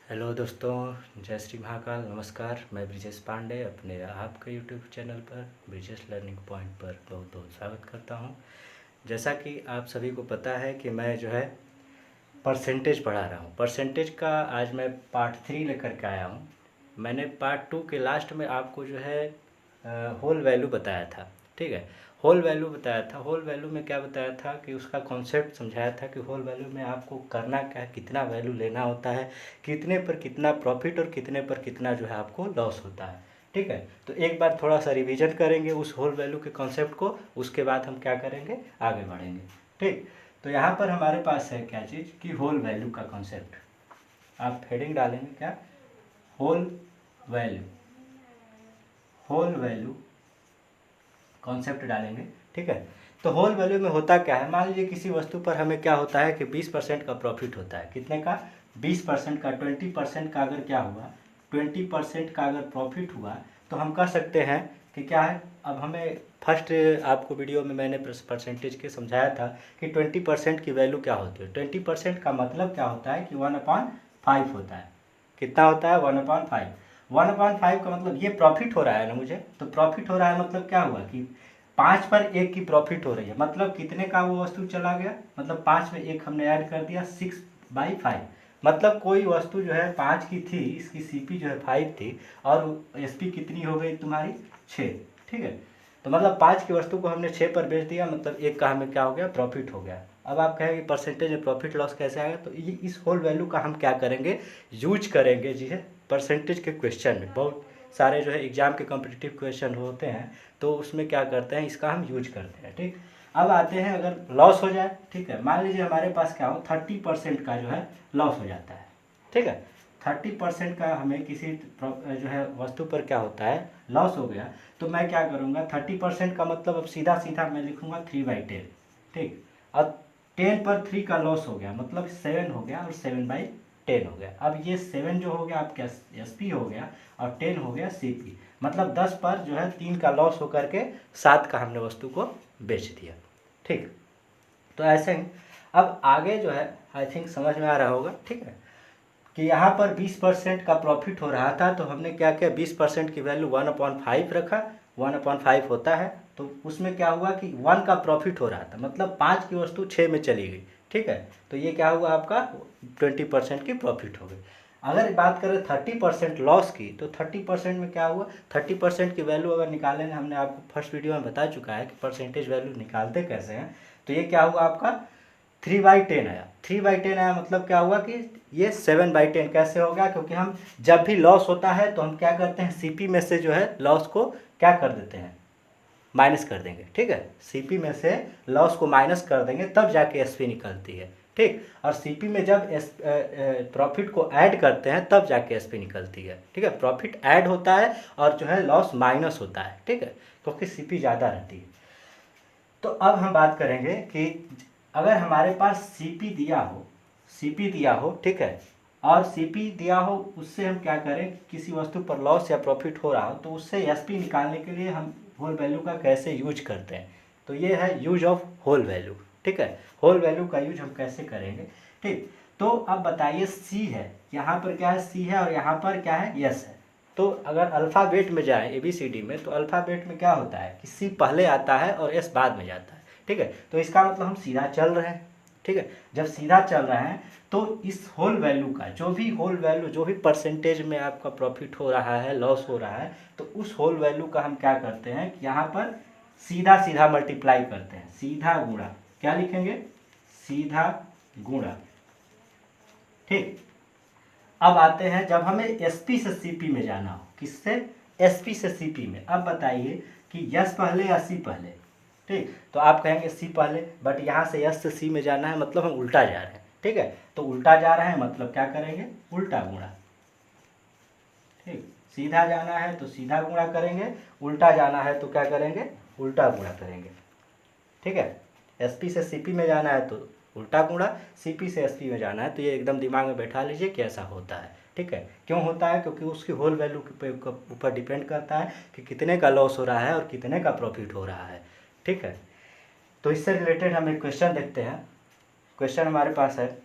Hello दोस्तों, जय श्री महाकाल। नमस्कार। मैं ब्रिजेश पांडे अपने आपके यूट्यूब चैनल पर ब्रिजेश लर्निंग पॉइंट पर बहुत बहुत स्वागत करता हूं। जैसा कि आप सभी को पता है कि मैं जो है परसेंटेज पढ़ा रहा हूं। परसेंटेज का आज मैं पार्ट 3 लेकर के आया हूं। मैंने पार्ट 2 के लास्ट में आपको जो है होल वैल्यू बताया था, ठीक है। होल वैल्यू बताया था। होल वैल्यू में क्या बताया था कि उसका कॉन्सेप्ट समझाया था कि होल वैल्यू में आपको करना क्या है, कितना वैल्यू लेना होता है, कितने पर कितना प्रॉफिट और कितने पर कितना जो है आपको लॉस होता है, ठीक है। तो एक बार थोड़ा सा रिवीजन करेंगे उस होल वैल्यू के कॉन्सेप्ट को, उसके बाद हम क्या करेंगे, आगे बढ़ेंगे, ठीक। तो यहाँ पर हमारे पास है क्या चीज़ कि होल वैल्यू का कॉन्सेप्ट। आप हेडिंग डालेंगे क्या, whole value, whole value concept डालेंगे, ठीक है। तो होल वैल्यू में होता क्या है, मान लीजिए किसी वस्तु पर हमें क्या होता है कि 20% का प्रॉफिट होता है। कितने का, 20% का। 20% का अगर क्या हुआ, 20% का अगर प्रॉफिट हुआ तो हम कह सकते हैं कि क्या है। अब हमें फर्स्ट आपको वीडियो में मैंने परसेंटेज के समझाया था कि 20% की वैल्यू क्या होती है। 20% का मतलब क्या होता है कि 1/5 होता है। कितना होता है, 1/5। 1/5 का मतलब ये प्रॉफिट हो रहा है ना मुझे, तो प्रॉफिट हो रहा है मतलब क्या हुआ कि 5/1 की प्रॉफिट हो रही है। मतलब कितने का वो वस्तु चला गया, मतलब 5 में 1 हमने ऐड कर दिया, 6/5। मतलब कोई वस्तु जो है 5 की थी, इसकी सीपी जो है 5 थी और एसपी कितनी हो गई तुम्हारी, 6, ठीक है। तो मतलब 5 की वस्तु को हमने 6 पर बेच दिया, मतलब 1 का हमें क्या हो गया, प्रॉफिट हो गया। अब आप कहेंगे परसेंटेज में प्रॉफिट लॉस कैसे आएगा, तो ये इस होल वैल्यू का हम क्या करेंगे, यूज करेंगे जी है परसेंटेज के क्वेश्चन में। बहुत सारे जो है एग्जाम के कॉम्पिटिटिव क्वेश्चन होते हैं, तो उसमें क्या करते हैं, इसका हम यूज करते हैं, ठीक। अब आते हैं अगर लॉस हो जाए, ठीक है। मान लीजिए हमारे पास क्या हो, 30% का जो है लॉस हो जाता है, ठीक है। 30% का हमें किसी जो है वस्तु पर क्या होता है, लॉस हो गया, तो मैं क्या करूँगा, 30% का मतलब अब सीधा सीधा मैं लिखूँगा 3/10, ठीक। अब 10 पर 3 का लॉस हो गया, मतलब 7 हो गया और 7/10 हो गया। अब ये 7 जो हो गया आपका एसपी हो गया और 10 हो गया सीपी। मतलब 10 पर जो है 3 का लॉस होकर के 7 का हमने वस्तु को बेच दिया, ठीक। तो ऐसे ही अब आगे जो है आई थिंक समझ में आ रहा होगा, ठीक है, कि यहाँ पर 20% का प्रॉफिट हो रहा था, तो हमने क्या किया, 20% की वैल्यू 1/5 रखा। 1/5 होता है, तो उसमें क्या हुआ कि 1 का प्रॉफिट हो रहा था, मतलब 5 की वस्तु 6 में चली गई, ठीक है। तो ये क्या हुआ आपका, 20% की प्रॉफिट हो गई। अगर बात करें 30% लॉस की, तो 30% में क्या हुआ, 30% की वैल्यू अगर निकालेंगे, हमने आपको फर्स्ट वीडियो में बता चुका है कि परसेंटेज वैल्यू निकालते कैसे हैं। तो ये क्या हुआ आपका, 3/10 आया। 3/10 आया मतलब क्या हुआ कि ये 7/10 कैसे हो गया, क्योंकि हम जब भी लॉस होता है तो हम क्या करते हैं, सीपी में से जो है लॉस को क्या कर देते हैं, माइनस कर देंगे, ठीक है। सीपी में से लॉस को माइनस कर देंगे तब जाके एसपी निकलती है, ठीक। और सीपी में जब प्रॉफिट को ऐड करते हैं तब जाके एसपी निकलती है, ठीक है। प्रॉफिट ऐड होता है और जो है लॉस माइनस होता है, ठीक है, क्योंकि सीपी ज़्यादा रहती है। तो अब हम बात करेंगे कि अगर हमारे पास सीपी दिया हो, सीपी दिया हो, ठीक है, और सीपी दिया हो, उससे हम क्या करें, किसी वस्तु पर लॉस या प्रॉफिट हो रहा हो, तो उससे एसपी निकालने के लिए हम होल वैल्यू का कैसे यूज करते हैं। तो ये है यूज ऑफ होल वैल्यू, ठीक है। होल वैल्यू का यूज हम कैसे करेंगे, ठीक। तो अब बताइए, सी है, यहाँ पर क्या है, सी है, और यहाँ पर क्या है, यस है। तो अगर अल्फ़ाबेट में जाए ABCD में, तो अल्फ़ाबेट में क्या होता है कि सी पहले आता है और एस बाद में जाता है, ठीक है। तो इसका मतलब हम सीधा चल रहे हैं, ठीक है। जब सीधा चल रहे हैं तो इस होल वैल्यू का, जो भी होल वैल्यू, जो भी परसेंटेज में आपका प्रॉफिट हो रहा है, लॉस हो रहा है, तो उस होल वैल्यू का हम क्या करते हैं कि यहाँ पर सीधा सीधा मल्टीप्लाई करते हैं, सीधा गुणा। क्या लिखेंगे, सीधा गुणा, ठीक। अब आते हैं जब हमें एसपी से सीपी में जाना हो, किससे, एसपी से सीपी में। अब बताइए कि यस पहले या सी पहले, ठीक। तो आप कहेंगे सी पहले, बट यहाँ से यस से सी में जाना है, मतलब हम उल्टा जा रहे हैं, ठीक है। तो उल्टा जा रहे हैं मतलब क्या करेंगे, उल्टा गुणा, ठीक। सीधा जाना है तो सीधा गुणा करेंगे, उल्टा जाना है तो क्या करेंगे, उल्टा गुणा करेंगे, ठीक है। एसपी से सीपी में जाना है तो उल्टा गुणा, सीपी से एसपी में जाना है, तो ये एकदम दिमाग में बैठा लीजिए कि ऐसा होता है, ठीक है। क्यों होता है, क्योंकि उसकी होल वैल्यू के ऊपर डिपेंड करता है कि कितने का लॉस हो रहा है और कितने का प्रॉफिट हो रहा है, ठीक है। तो इससे रिलेटेड हम एक क्वेश्चन देखते हैं। क्वेश्चन हमारे पास है,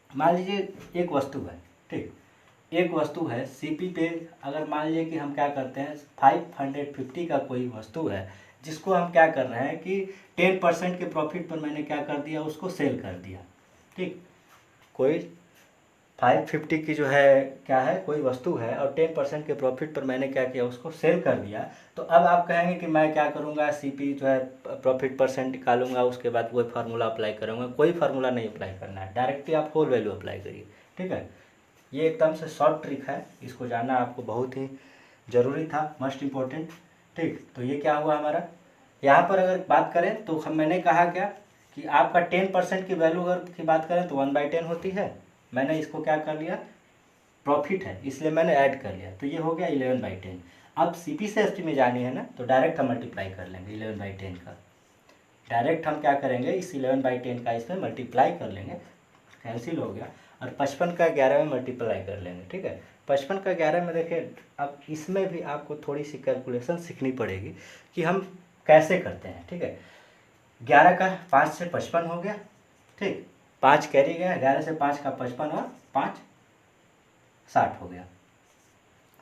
मान लीजिए एक वस्तु है, ठीक। एक वस्तु है सीपी पे, अगर मान लीजिए कि हम क्या करते हैं 550 का कोई वस्तु है जिसको हम क्या कर रहे हैं कि 10% के प्रॉफिट पर मैंने क्या कर दिया, उसको सेल कर दिया। ठीक, कोई 550 की जो है क्या है कोई वस्तु है और 10% के प्रॉफिट पर मैंने क्या किया, उसको सेल कर दिया। तो अब आप कहेंगे कि मैं क्या करूँगा, सीपी जो है प्रॉफिट परसेंट निकालूंगा, उसके बाद वही फार्मूला अप्लाई करूँगा। कोई फार्मूला नहीं अप्लाई करना है, डायरेक्टली आप होल वैल्यू अप्लाई करिए। ठीक है, ये एकदम से शॉर्ट ट्रिक है, इसको जानना आपको बहुत ही ज़रूरी था, मस्ट इम्पोर्टेंट। ठीक, तो ये क्या हुआ हमारा, यहाँ पर अगर बात करें तो मैंने कहा क्या कि आपका 10% की वैल्यू अगर की बात करें तो 1/10 होती है। मैंने इसको क्या कर लिया, प्रॉफिट है इसलिए मैंने ऐड कर लिया, तो ये हो गया 11/10। अब सीपी से एसपी में जानी है ना, तो डायरेक्ट हम मल्टीप्लाई कर लेंगे 11/10 का। डायरेक्ट हम क्या करेंगे, इस 11/10 का इसमें मल्टीप्लाई कर लेंगे, कैंसिल हो गया, और 55 का 11 में मल्टीप्लाई कर लेंगे। ठीक है, 55 का 11 में देखिए, अब इसमें भी आपको थोड़ी सी कैलकुलेशन सीखनी पड़ेगी कि हम कैसे करते हैं। ठीक है, 11 का 5 से 55 हो गया। ठीक, 5 कैरी गया, 11 से 5 का 55 और 5 60 हो गया।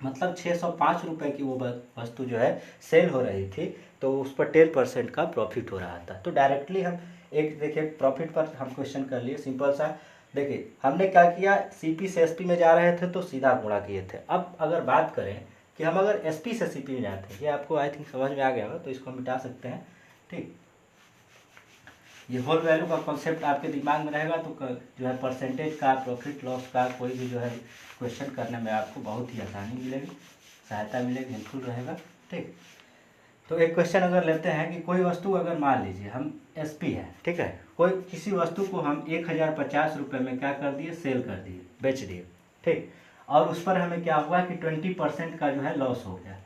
मतलब 605 रुपये की वो वस्तु जो है सेल हो रही थी, तो उस पर 10% का प्रॉफिट हो रहा था। तो डायरेक्टली हम एक देखिए प्रॉफिट पर हम क्वेश्चन कर लिए, सिंपल सा। देखिए हमने क्या किया, सीपी से एसपी में जा रहे थे तो सीधा गुणा किए थे। अब अगर बात करें कि हम अगर एसपी से सीपी में जाते हैं, ये आपको आई थिंक समझ में आ गया होगा, तो इसको हम मिटा सकते हैं। ठीक, ये होल वैल्यू का कॉन्सेप्ट आपके दिमाग में रहेगा तो जो है परसेंटेज का, प्रॉफिट लॉस का कोई भी जो है क्वेश्चन करने में आपको बहुत ही आसानी मिलेगी, सहायता मिलेगी, हेल्पफुल रहेगा। ठीक, तो एक क्वेश्चन अगर लेते हैं कि कोई वस्तु अगर मान लीजिए हम एसपी है, ठीक है, कोई किसी वस्तु को हम 1050 रुपये में क्या कर दिए, सेल कर दिए, बेच दिए। ठीक, और उस पर हमें क्या हुआ कि 20% का जो है लॉस हो गया।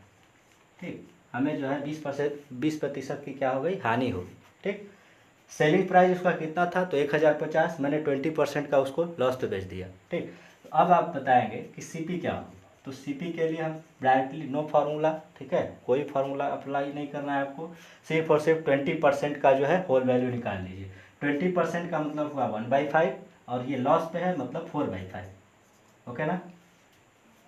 ठीक, हमें जो है 20% की क्या हो गई, हानि होगी। ठीक, सेलिंग प्राइस उसका कितना था, तो 1050, मैंने 20% का उसको लॉस पे बेच दिया। ठीक, तो अब आप बताएंगे कि सीपी क्या होगी, तो सीपी के लिए हम डायरेक्टली नो फार्मूला, ठीक है, कोई फार्मूला अप्लाई नहीं करना है आपको, सिर्फ और सिर्फ 20% का जो है होल वैल्यू निकाल लीजिए। 20% का मतलब हुआ 1/5 और ये लॉस पे है मतलब 4/5। ओके ना,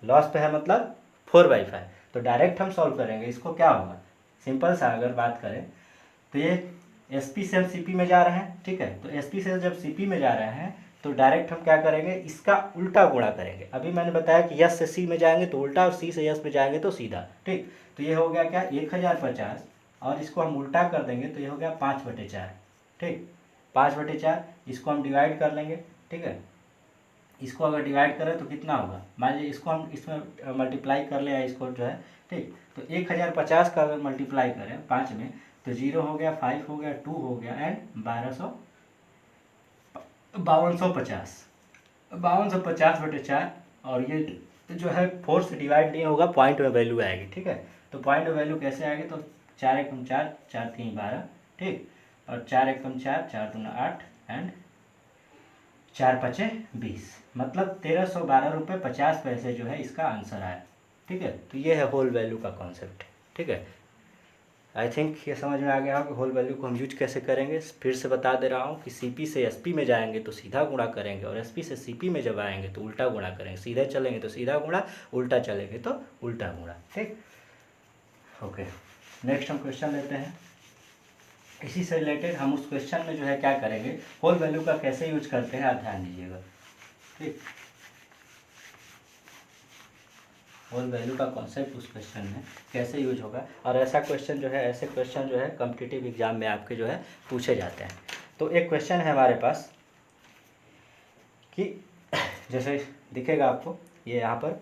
लॉस पे है मतलब 4/5। तो डायरेक्ट हम सॉल्व करेंगे, इसको क्या होगा, सिंपल सा अगर बात करें तो ये एसपी से हम सीपी में जा रहे हैं। ठीक है, तो एसपी से जब सीपी में जा रहे हैं तो डायरेक्ट हम क्या करेंगे, इसका उल्टा गुणा करेंगे। अभी मैंने बताया कि यस से सी में जाएंगे तो उल्टा और सी से यस में जाएंगे तो सीधा। ठीक, तो ये हो गया क्या 1050 और इसको हम उल्टा कर देंगे तो ये हो गया 5/4। ठीक, 5/4 इसको हम डिवाइड कर लेंगे। ठीक है, इसको अगर डिवाइड करें तो कितना होगा, मान लीजिए इसको हम इसमें मल्टीप्लाई कर ले इसको जो है। ठीक, तो 1050 का अगर मल्टीप्लाई करें 5 में तो 0 हो गया, 5 हो गया, 2 हो गया एंड 5250 5250/4। और ये जो है 4 से डिवाइड नहीं होगा, पॉइंट में वैल्यू आएगी। ठीक है, तो पॉइंट में वैल्यू कैसे आएगी, तो 4 एकम 4, 4 3 12। ठीक, और 4 एकम 4, 4 दूना 8 एंड 4 5 20, मतलब 1312.50 जो है इसका आंसर आया। ठीक है, तो ये है होल वैल्यू का कॉन्सेप्ट। ठीक है, आई थिंक ये समझ में आ गया हो कि होल वैल्यू को हम यूज कैसे करेंगे। फिर से बता दे रहा हूँ कि सीपी से एसपी में जाएंगे तो सीधा गुणा करेंगे, और एसपी से सीपी में जब आएंगे तो उल्टा गुणा करेंगे। सीधे चलेंगे तो सीधा गुणा, उल्टा चलेंगे तो उल्टा गुणा। ठीक, ओके, नेक्स्ट हम क्वेश्चन लेते हैं। इसी से रिलेटेड हम उस क्वेश्चन में जो है क्या करेंगे, होल वैल्यू का कैसे यूज करते हैं आप ध्यान दीजिएगा। ठीक, होल वैल्यू का कॉन्सेप्ट उस क्वेश्चन में कैसे यूज होगा, और ऐसा क्वेश्चन जो है, ऐसे क्वेश्चन जो है कॉम्पिटिटिव एग्जाम में आपके जो है पूछे जाते हैं। तो एक क्वेश्चन है हमारे पास कि जैसे दिखेगा आपको, ये यहाँ पर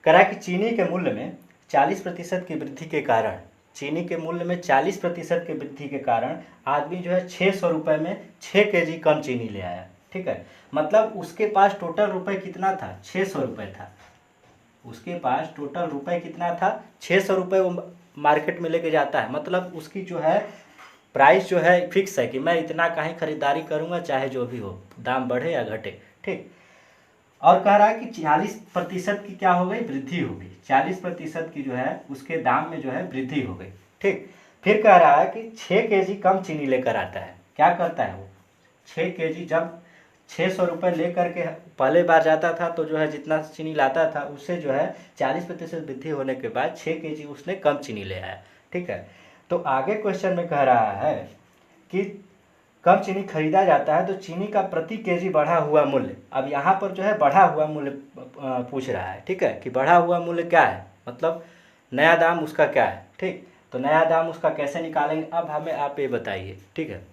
करा कि चीनी के मूल्य में 40% की वृद्धि के कारण, चीनी के मूल्य में 40% की वृद्धि के कारण आदमी जो है 600 रुपये में 6 kg कम चीनी ले आया। ठीक है, मतलब उसके पास टोटल रुपये कितना था, 600 रुपये था। उसके पास टोटल रुपये कितना था, 600 रुपये वो मार्केट में लेके जाता है। मतलब उसकी जो है प्राइस जो है फिक्स है कि मैं इतना का ही खरीदारी करूँगा, चाहे जो भी हो, दाम बढ़े या घटे। ठीक, और कह रहा है कि 40% की क्या हो गई, वृद्धि हो गई। 40% की जो है उसके दाम में जो है वृद्धि हो गई। ठीक, फिर कह रहा है कि 6 kg कम चीनी लेकर आता है। क्या करता है वो, 6 kg जब 600 रुपये ले करके पहले बार जाता था तो जो है जितना चीनी लाता था उससे जो है 40% वृद्धि होने के बाद 6 केजी उसने कम चीनी ले आया। ठीक है, तो आगे क्वेश्चन में कह रहा है कि कम चीनी खरीदा जाता है तो चीनी का प्रति केजी बढ़ा हुआ मूल्य, अब यहाँ पर जो है बढ़ा हुआ मूल्य पूछ रहा है। ठीक है, कि बढ़ा हुआ मूल्य क्या है, मतलब नया दाम उसका क्या है। ठीक, तो नया दाम उसका कैसे निकालेंगे, अब हमें आप ये बताइए। ठीक है,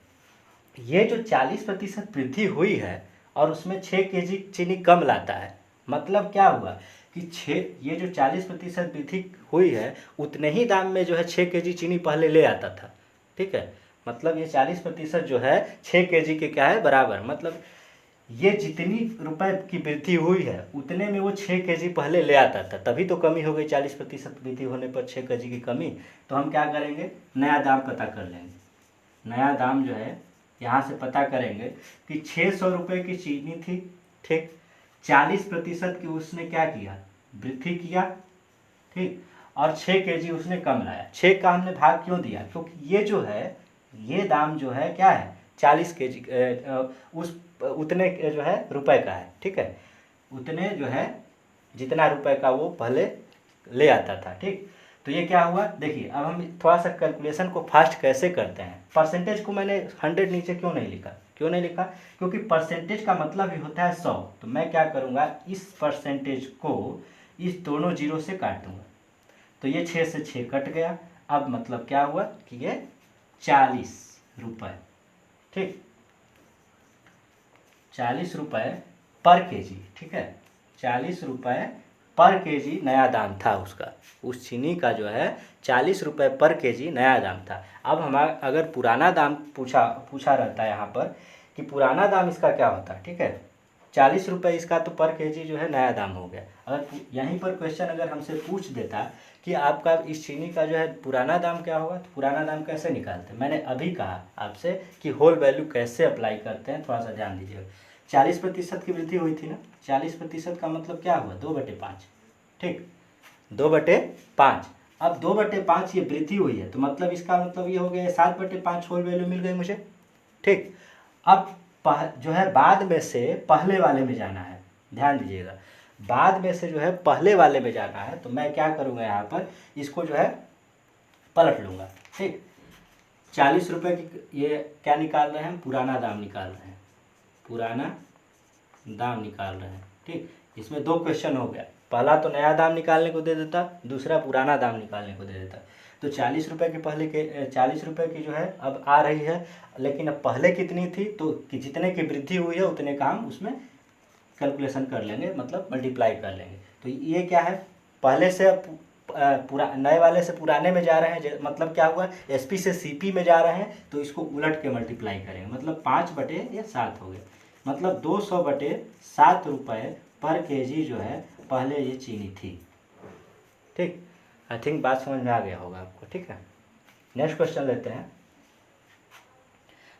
ये जो 40% वृद्धि हुई है और उसमें 6 केजी चीनी कम लाता है, मतलब क्या हुआ कि ये जो 40% वृद्धि हुई है उतने ही दाम में जो है 6 केजी चीनी पहले ले आता था। ठीक है, मतलब ये 40% जो है 6 केजी के क्या है बराबर, मतलब ये जितनी रुपए की वृद्धि हुई है उतने में वो 6 केजी पहले ले आता था, तभी तो कमी हो गई। 40% वृद्धि होने पर 6 केजी की कमी, तो हम क्या करेंगे, नया दाम पता कर लेंगे। नया दाम जो है यहाँ से पता करेंगे कि 600 रुपये की चीनी थी। ठीक, 40% की उसने क्या किया, वृद्धि किया। ठीक, और 6 केजी उसने कम लाया। 6 का हमने भाग क्यों दिया, क्योंकि ये जो है ये दाम जो है क्या है 40 केजी उस उतने जो है रुपए का है। ठीक है, उतने जो है जितना रुपए का वो पहले ले आता था। ठीक, तो ये क्या हुआ, देखिए अब हम थोड़ा सा कैलकुलेशन को फास्ट कैसे करते हैं। परसेंटेज को मैंने 100 नीचे क्यों नहीं लिखा, क्योंकि परसेंटेज का मतलब ही होता है 100। तो मैं क्या करूँगा, इस परसेंटेज को इस दोनों जीरो से काट दूँगा, तो ये 6 से 6 कट गया। अब मतलब क्या हुआ कि ये 40 रुपये। ठीक, 40 रुपये पर केजी। ठीक है, 40 रुपये पर केजी नया दाम था उसका, उस चीनी का जो है 40 रुपये पर केजी नया दाम था। अब हमारा अगर पुराना दाम पूछा रहता है यहाँ पर कि पुराना दाम इसका क्या होता है। ठीक है, 40 रुपये इसका तो पर केजी जो है नया दाम हो गया। अगर यहीं पर क्वेश्चन अगर हमसे पूछ देता कि आपका इस चीनी का जो है पुराना दाम क्या होगा, तो पुराना दाम कैसे निकालते हैं, मैंने अभी कहा आपसे कि होल वैल्यू कैसे अप्लाई करते हैं, थोड़ा सा ध्यान दीजिएगा। 40% की वृद्धि हुई थी ना, 40% का मतलब क्या हुआ, 2/5। ठीक, 2/5। अब 2/5 ये वृद्धि हुई है, तो मतलब इसका मतलब ये हो गया 7/5 होल वैल्यू मिल गई मुझे। ठीक, अब जो है बाद में से पहले वाले में जाना है, ध्यान दीजिएगा, बाद में से जो है पहले वाले में जाना है। तो मैं क्या करूँगा, यहाँ पर इसको जो है पलट लूँगा। ठीक, 40 रुपये की ये क्या निकाल रहे हैं, पुराना दाम निकाल रहे हैं, पुराना दाम निकाल रहे हैं। ठीक, इसमें 2 क्वेश्चन हो गया, पहला तो नया दाम निकालने को दे देता, दूसरा पुराना दाम निकालने को दे देता। तो 40 रुपये के पहले के 40 रुपये की जो है अब आ रही है, लेकिन अब पहले कितनी थी, तो कि जितने की वृद्धि हुई है उतने का हम उसमें कैलकुलेशन कर लेंगे, मतलब मल्टीप्लाई कर लेंगे। तो ये क्या है, पहले से नए वाले से पुराने में जा रहे हैं, मतलब क्या हुआ, एसपी से सीपी में जा रहे हैं, तो इसको उलट के मल्टीप्लाई करेंगे, मतलब 5/7 हो गया, मतलब 200/7 रुपये पर केजी जो है पहले ये चीनी थी। ठीक, आई थिंक बात समझ में आ गया होगा आपको। ठीक है, नेक्स्ट क्वेश्चन लेते हैं।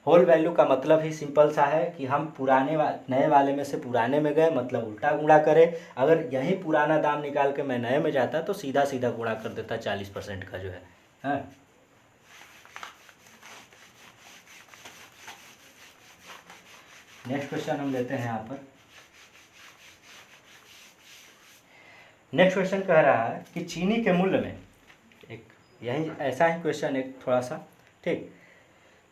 होल वैल्यू का मतलब ही सिंपल सा है कि हम नए वाले में से पुराने में गए, मतलब उल्टा गुणा करें। अगर यही पुराना दाम निकाल के मैं नए में जाता तो सीधा सीधा गुणा कर देता 40% का जो है। हाँ, नेक्स्ट क्वेश्चन हम लेते हैं यहाँ पर। नेक्स्ट क्वेश्चन कह रहा है कि चीनी के मूल्य में एक यही ऐसा ही क्वेश्चन एक थोड़ा सा, ठीक,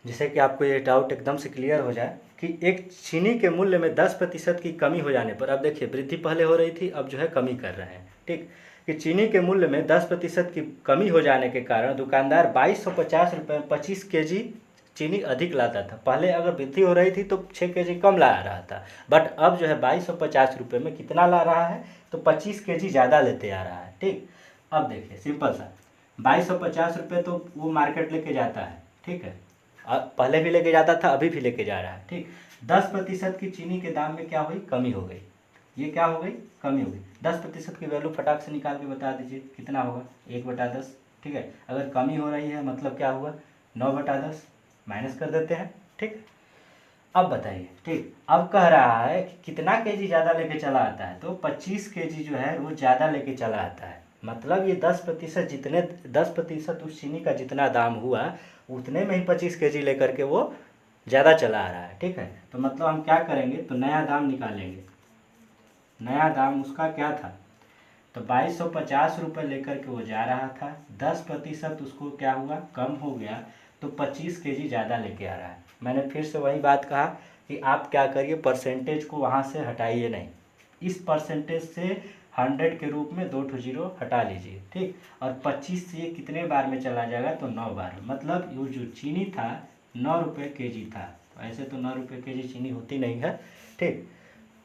जिससे कि आपको ये डाउट एकदम से क्लियर हो जाए कि एक चीनी के मूल्य में 10% की कमी हो जाने पर, अब देखिए वृद्धि पहले हो रही थी, अब जो है कमी कर रहे हैं। ठीक, कि चीनी के मूल्य में 10% की कमी हो जाने के कारण दुकानदार 2250 रुपये में 25 केजी चीनी अधिक लाता था। पहले अगर वृद्धि हो रही थी तो 6 केजी कम ला रहा था, बट अब जो है 2250 रुपये में कितना ला रहा है, तो 25 केजी ज़्यादा लेते आ रहा है। ठीक, अब देखिए सिंपल सा, 2250 रुपये तो वो मार्केट लेके जाता है। ठीक है, पहले भी लेके जाता था, अभी भी लेके जा रहा है। ठीक, 10% की चीनी के दाम में क्या हुई, कमी हो गई। ये क्या हो गई, कमी हो गई। 10% की वैल्यू फटाक से निकाल के बता दीजिए कितना होगा, 1/10। ठीक है, अगर कमी हो रही है मतलब क्या हुआ, 9/10, माइनस कर देते हैं। ठीक, अब बताइए। ठीक, अब कह रहा है कि कितना केजी ज़्यादा लेके चला आता है, तो 25 केजी जो है वो ज़्यादा लेके चला आता है। मतलब ये 10% उस चीनी का जितना दाम हुआ उतने में ही 25 केजी लेकर के वो ज़्यादा चला आ रहा है, ठीक है। तो मतलब हम क्या करेंगे, तो नया दाम निकालेंगे। नया दाम उसका क्या था, तो 2250 रुपये लेकर के वो जा रहा था, 10% उसको क्या हुआ, कम हो गया, तो 25 केजी ज़्यादा लेके आ रहा है। मैंने फिर से वही बात कहा कि आप क्या करिए, परसेंटेज को वहाँ से हटाइए नहीं, इस परसेंटेज से 100 के रूप में 2 जीरो हटा लीजिए, ठीक। और 25 से ये कितने बार में चला जाएगा, तो 9 बार में। मतलब ये जो चीनी था 9 रुपये केजी था, तो ऐसे तो 9 रुपये केजी चीनी होती नहीं है, ठीक।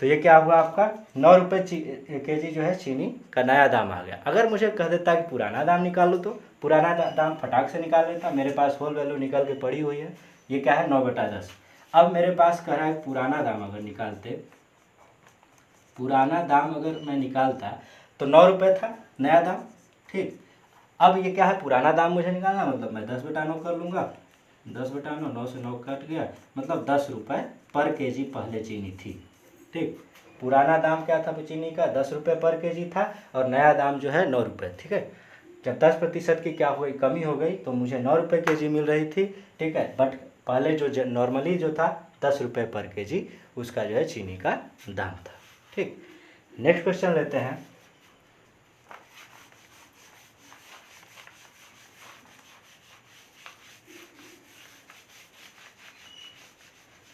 तो ये क्या हुआ आपका, 9 रुपये केजी जो है चीनी का नया दाम आ गया। अगर मुझे कह देता कि पुराना दाम निकालो, तो पुराना दाम फटाक से निकाल लेता, मेरे पास होल वैल्यू निकल के पड़ी हुई है, ये क्या है 9/10। अब मेरे पास कह रहा है पुराना दाम अगर निकालते, पुराना दाम अगर मैं निकालता तो 9 रुपये था नया दाम, ठीक। अब ये क्या है, पुराना दाम मुझे निकालना, मतलब मैं 10/9 कर लूँगा, 10/9, 9 से 9 कट गया, मतलब 10 रुपये पर केजी पहले चीनी थी, ठीक। पुराना दाम क्या था चीनी का, 10 रुपये पर केजी था, और नया दाम जो है 9 रुपये, ठीक है। जब 10% की क्या हुई, कमी हो गई, तो मुझे 9 रुपये केजी मिल रही थी, ठीक है। बट पहले जो नॉर्मली जो था 10 रुपये पर केजी, उसका जो है चीनी का दाम था, ठीक। नेक्स्ट क्वेश्चन लेते हैं।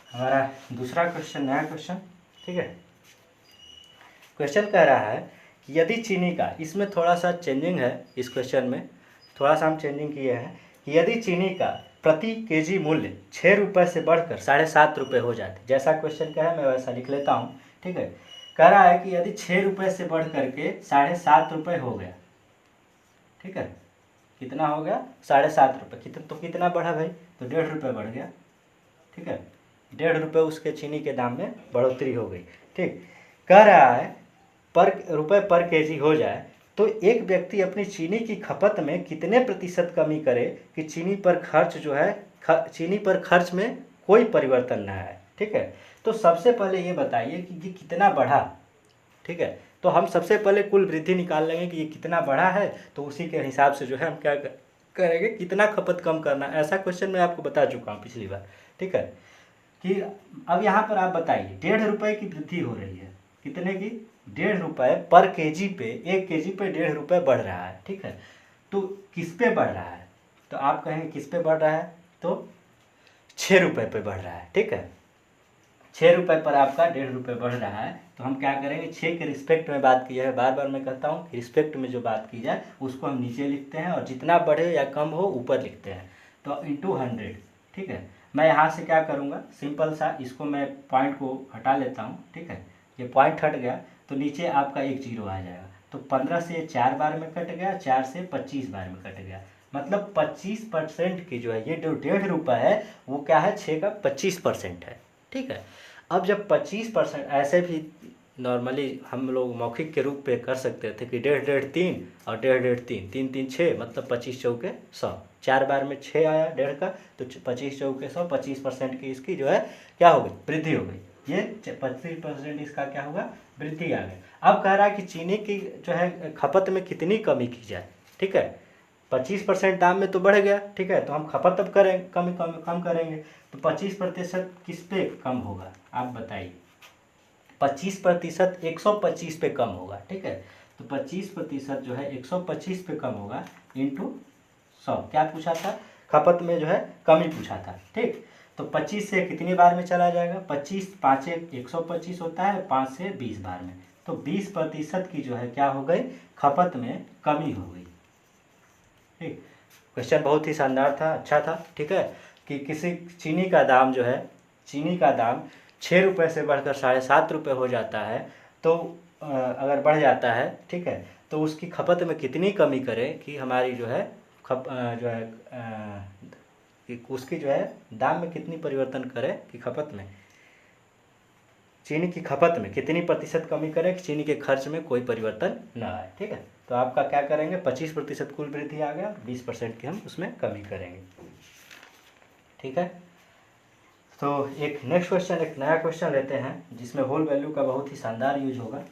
हमारा दूसरा क्वेश्चन, नया क्वेश्चन, ठीक है। क्वेश्चन कह रहा है कि यदि चीनी का, इसमें थोड़ा सा चेंजिंग है, इस क्वेश्चन में थोड़ा सा हम चेंजिंग किए हैं कि यदि चीनी का प्रति केजी मूल्य 6 रुपये से बढ़कर 7.5 रुपये हो जाते, जैसा क्वेश्चन का है मैं वैसा लिख लेता हूँ, ठीक है। कह रहा है कि यदि 6 रुपये से बढ़ करके 7.5 रुपये हो गया, ठीक है, कितना हो गया 7.5 रुपये, तो कितना बढ़ा भाई, तो 1.5 रुपये बढ़ गया, ठीक है। 1.5 रुपये उसके चीनी के दाम में बढ़ोतरी हो गई, ठीक। कह रहा है रुपये पर केजी हो जाए तो एक व्यक्ति अपनी चीनी की खपत में कितने प्रतिशत कमी करे कि चीनी पर खर्च जो है, चीनी पर खर्च में कोई परिवर्तन ना आए, ठीक है। तो सबसे पहले ये बताइए कि ये कितना बढ़ा, ठीक है। तो हम सबसे पहले कुल वृद्धि निकाल लेंगे कि ये कितना बढ़ा है, तो उसी के हिसाब से जो है हम क्या करेंगे, कितना खपत कम करना। ऐसा क्वेश्चन मैं आपको बता चुका हूँ पिछली बार, ठीक है। कि अब यहाँ पर आप बताइए 1.5 रुपये की वृद्धि हो रही है, कितने की, 1.5 रुपये पर केजी पे, 1 केजी पे 1.5 रुपये बढ़ रहा है, ठीक है। तो किस पे बढ़ रहा है, तो आप कहेंगे किस पे बढ़ रहा है, तो 6 रुपये पे बढ़ रहा है, ठीक है। 6 रुपये पर आपका 1.5 रुपये बढ़ रहा है, तो हम क्या करेंगे, 6 के रिस्पेक्ट में बात की है, बार बार मैं कहता हूँ रिस्पेक्ट में जो बात की जाए उसको हम नीचे लिखते हैं, और जितना बढ़े या कम हो ऊपर लिखते हैं, तो इंटू 100, ठीक है। मैं यहाँ से क्या करूँगा, सिंपल सा, इसको मैं पॉइंट को हटा लेता हूँ, ठीक है। ये पॉइंट हट गया तो नीचे आपका 1 जीरो आ जाएगा, तो 15 से 4 बार में कट गया, 4 से 25 बार में कट गया, मतलब 25% की जो है ये जो 1.5 रुपये है वो क्या है, 6 का 25% है, ठीक है। अब जब 25%, ऐसे भी नॉर्मली हम लोग मौखिक के रूप पे कर सकते थे कि 1.5 3 और 1.5 3, 3 3 6, मतलब 25 चौके 100, 4 बार में 6 आया 1.5 का, तो 25 चौके 100, 25% की इसकी जो है क्या हो गई, वृद्धि हो गई। ये 25% इसका क्या होगा, वृद्धि आ गई। अब कह रहा है कि चीनी की जो है खपत में कितनी कमी की जाए, ठीक है। 25% दाम में तो बढ़ गया, ठीक है, तो हम खपत अब करें, कम करेंगे, तो 25% किस पे कम होगा, आप बताइए। 25% 125 पे कम होगा, ठीक है। तो 25% जो है 125 पे कम होगा, इंटू 100, क्या पूछा था, खपत में जो है कमी पूछा था, ठीक। तो 25 से कितनी बार में चला जाएगा, 25 5 125 होता है, 5 से 20 बार में, तो 20% की जो है क्या हो गई, खपत में कमी हो गई, ठीक। क्वेश्चन बहुत ही शानदार था, अच्छा था, ठीक है। कि किसी चीनी का दाम जो है, चीनी का दाम 6 रुपये से बढ़कर 7.5 रुपये हो जाता है, तो अगर बढ़ जाता है, ठीक है, तो उसकी खपत में कितनी कमी करें कि हमारी जो है जो है कि उसकी जो है दाम में कितनी परिवर्तन करें कि खपत में, चीनी की खपत में कितनी प्रतिशत कमी करें कि चीनी के खर्च में कोई परिवर्तन न आए, ठीक है। तो आपका क्या करेंगे, 25% कुल वृद्धि आ गया, 20% की हम उसमें कमी करेंगे, ठीक है। तो एक नेक्स्ट क्वेश्चन, एक नया क्वेश्चन लेते हैं जिसमें होल वैल्यू का बहुत ही शानदार यूज होगा,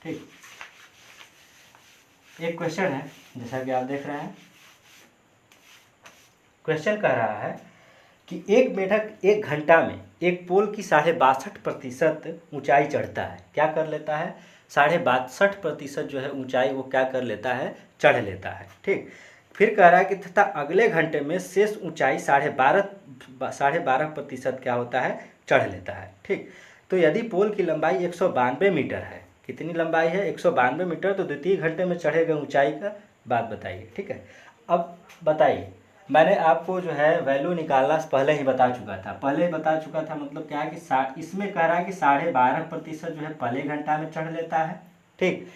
ठीक। एक क्वेश्चन है जैसा कि आप देख रहे हैं, क्वेश्चन कह रहा है कि एक मेढक एक घंटा में एक पोल की 62.5% ऊंचाई चढ़ता है। क्या कर लेता है? 62.5% जो है ऊंचाई वो क्या कर लेता है? चढ़ लेता है। ठीक, फिर कह रहा है कि तथा अगले घंटे में शेष ऊंचाई 12.5% क्या होता है? चढ़ लेता है। ठीक, तो यदि पोल की लंबाई 192 मीटर है, कितनी लंबाई है? 192 मीटर, तो द्वितीय घंटे में चढ़ेगा ऊंचाई का बात बताइए। ठीक है, अब बताइए, मैंने आपको जो है वैल्यू निकालना पहले ही बता चुका था, मतलब क्या है कि इसमें कह रहा है कि 12.5% जो है पहले घंटा में चढ़ लेता है। ठीक,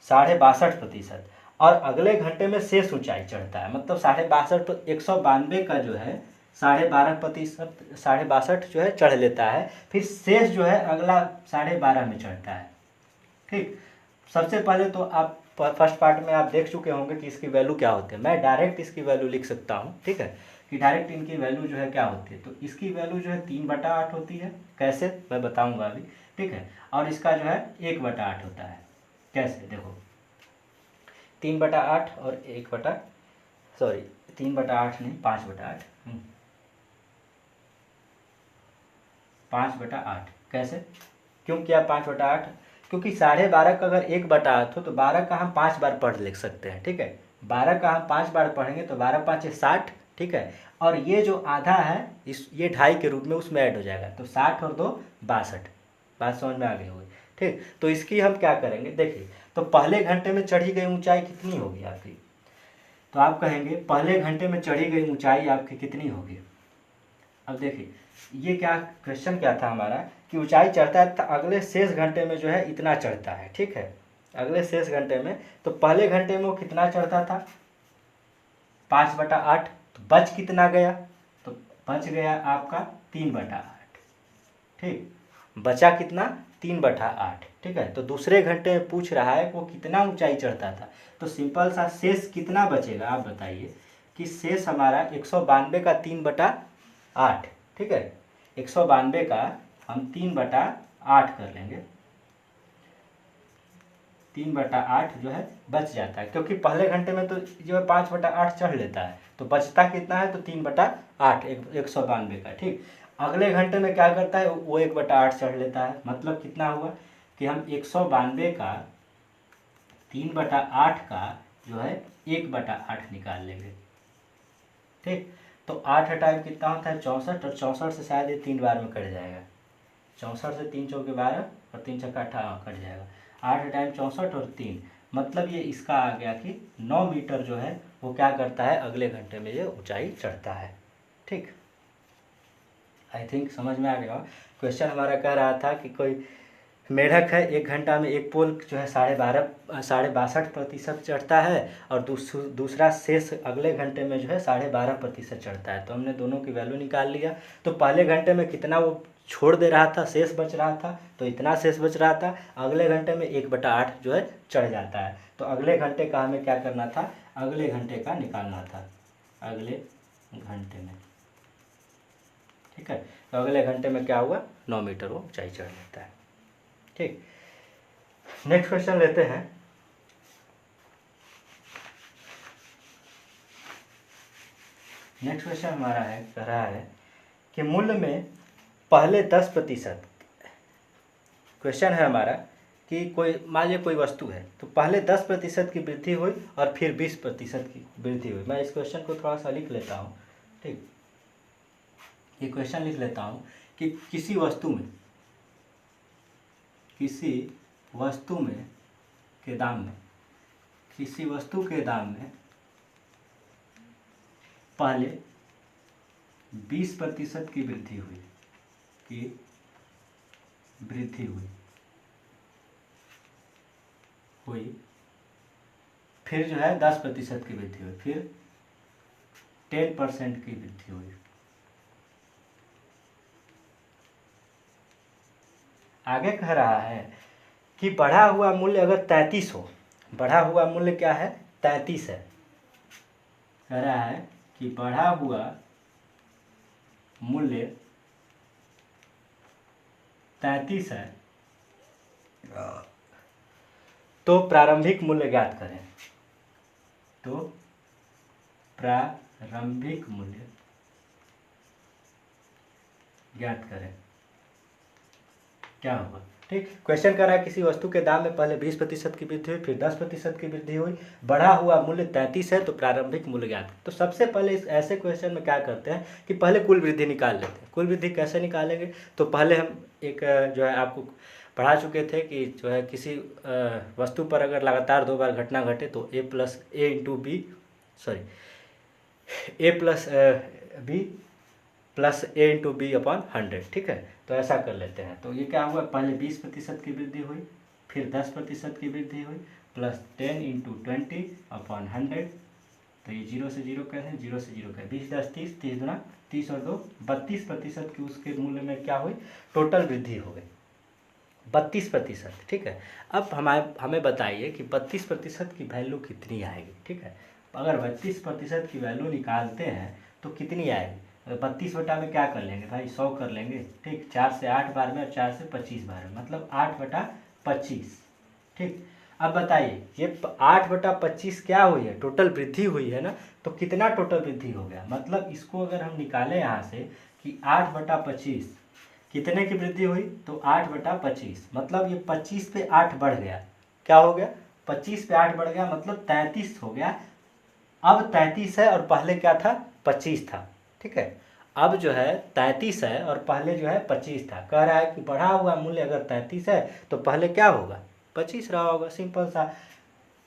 62.5%, और अगले घंटे में शेष ऊंचाई चढ़ता है, मतलब 62.5 तो 192 का जो है 12.5% 62 जो है चढ़ लेता है, फिर शेष जो है अगला 12.5 में चढ़ता है। ठीक, सबसे पहले तो आप फर्स्ट पार्ट में आप देख चुके होंगे कि इसकी वैल्यू क्या होती है। मैं डायरेक्ट इसकी वैल्यू लिख सकता हूँ। ठीक है, कि डायरेक्ट इनकी वैल्यू जो है क्या होती है, तो इसकी वैल्यू जो है 3/8 होती है। कैसे, मैं बताऊँगा अभी। ठीक है, और इसका जो है 1/8 होता है। कैसे, देखो 3/8 और 3/8 नहीं, 5/8, 5/8। कैसे, क्यों किया 5/8? क्योंकि 12.5 का अगर 1/8 हो तो 12 का हम 5 बार पढ़ लिख सकते हैं। ठीक है, 12 का हम 5 बार पढ़ेंगे तो 12 5 60। ठीक है, और ये जो आधा है ये 2.5 के रूप में उसमें ऐड हो जाएगा, तो 60 और 2 62। बात समझ में आ गई होगी। ठीक, तो इसकी हम क्या करेंगे, देखिए, तो पहले घंटे में चढ़ी गई ऊंचाई कितनी होगी आपकी? तो आप कहेंगे पहले घंटे में चढ़ी गई ऊंचाई आपकी कितनी होगी? अब देखिए, ये क्या क्वेश्चन क्या था हमारा कि ऊंचाई चढ़ता है तो अगले शेष घंटे में जो है इतना चढ़ता है। ठीक है, अगले शेष घंटे में, तो पहले घंटे में वो कितना चढ़ता था? 5/8। तो बच कितना गया? तो बच गया आपका 3/8। ठीक, बचा कितना? 3/8। ठीक है, तो दूसरे घंटे में पूछ रहा है वो कितना ऊंचाई चढ़ता था, तो सिंपल सा शेष कितना बचेगा आप बताइए। कि शेष हमारा 192 का 3/8। ठीक है, 192 का हम 3/8 कर लेंगे, 3/8 जो है बच जाता है, क्योंकि पहले घंटे में तो जो है 5/8 चढ़ लेता है, तो बचता कितना है? तो 3/8 192 का। ठीक, अगले घंटे में क्या करता है? वो 1/8 चढ़ लेता है, मतलब कितना हुआ कि हम 192 का 3/8 का जो है 1/8 निकाल लेंगे। ठीक, तो 8 टाइम कितना होता है? 64, और 64 से शायद ये 3 बार में कट जाएगा। 64 से 3 चौके 12 और 3 छक्का 18 कट जाएगा। 8 टाइम 64 और 3, मतलब ये इसका आ गया कि 9 मीटर जो है वो क्या करता है? अगले घंटे में ये ऊंचाई चढ़ता है। ठीक, आई थिंक समझ में आ गया। क्वेश्चन हमारा कह रहा था कि कोई मेढक है, एक घंटा में एक पोल जो है 62.5% चढ़ता है, और दूसरा शेष अगले घंटे में जो है 12.5% चढ़ता है। तो हमने दोनों की वैल्यू निकाल लिया। तो पहले घंटे में कितना वो छोड़ दे रहा था, शेष बच रहा था, तो इतना शेष बच रहा था। अगले घंटे में 1/8 जो है चढ़ जाता है, तो अगले घंटे का हमें क्या करना था? अगले घंटे का निकालना था, अगले घंटे में। ठीक है, तो अगले घंटे में क्या हुआ? 9 मीटर वो ऊंचाई चढ़ लेता है। ठीक, नेक्स्ट क्वेश्चन लेते हैं। नेक्स्ट क्वेश्चन हमारा है, कह रहा है कि मूल्य में पहले 10%। क्वेश्चन है हमारा कि कोई मान लीजिए कोई वस्तु है, तो पहले 10% की वृद्धि हुई और फिर 20% की वृद्धि हुई। मैं इस क्वेश्चन को थोड़ा सा लिख लेता हूँ। ठीक, ये क्वेश्चन लिख लेता हूँ कि किसी वस्तु में के दाम में पहले 20% की वृद्धि हुई, फिर जो है 10% की वृद्धि हुई, फिर 10% की वृद्धि हुई। आगे कह रहा है कि बढ़ा हुआ मूल्य अगर 33 हो, बढ़ा हुआ मूल्य क्या है? 33 है। कह रहा है कि बढ़ा हुआ मूल्य 33 है, तो प्रारंभिक मूल्य ज्ञात करें। तो प्रारंभिक मूल्य ज्ञात करें, क्या होगा। ठीक, क्वेश्चन कर रहा है किसी वस्तु के दाम में पहले 20% की वृद्धि हुई, फिर 10% की वृद्धि हुई, बढ़ा हुआ मूल्य 33 है, तो प्रारंभिक मूल्य ज्ञात। तो सबसे पहले इस ऐसे क्वेश्चन में क्या करते हैं कि पहले कुल वृद्धि निकाल लेते हैं। कुल वृद्धि कैसे निकालेंगे, तो पहले हम एक जो है आपको पढ़ा चुके थे कि जो है किसी वस्तु पर अगर लगातार 2 बार घटना घटे तो ए प्लस बी प्लस ए इंटू बी अपॉन 100। ठीक है, तो ऐसा कर लेते हैं। तो ये क्या हुआ, पहले 20% की वृद्धि हुई, फिर 10% की वृद्धि हुई, प्लस 10 इंटू 20 अपॉन 100। तो ये 0 से 0 कैसे, 0 से 0 कैसे, 20 10 30, 30 गुना 30 और 2 32% की उसके मूल्य में क्या हुई, टोटल वृद्धि हो गई 32%। ठीक है, अब हमें बताइए कि 32% की वैल्यू कितनी आएगी। ठीक है, अगर 32% की वैल्यू निकालते हैं तो कितनी आएगी, 32 बटा में क्या कर लेंगे भाई, 100 कर लेंगे। ठीक, 4 से 8 बार में और 4 से 25 बार में, मतलब 8/25। ठीक, अब बताइए ये 8/25 क्या हुई है, टोटल वृद्धि हुई है ना, तो कितना टोटल वृद्धि हो गया, मतलब इसको अगर हम निकालें यहाँ से कि 8/25 कितने की वृद्धि हुई, तो 8/25, मतलब ये 25 पे 8 बढ़ गया, क्या हो गया, 25 पे 8 बढ़ गया, मतलब 33 हो गया। अब 33 है और पहले क्या था, 25 था। ठीक है, अब जो है 33 है और पहले जो है 25 था। कह रहा है कि बढ़ा हुआ मूल्य अगर 33 है तो पहले क्या होगा, 25 रहा होगा, सिंपल सा।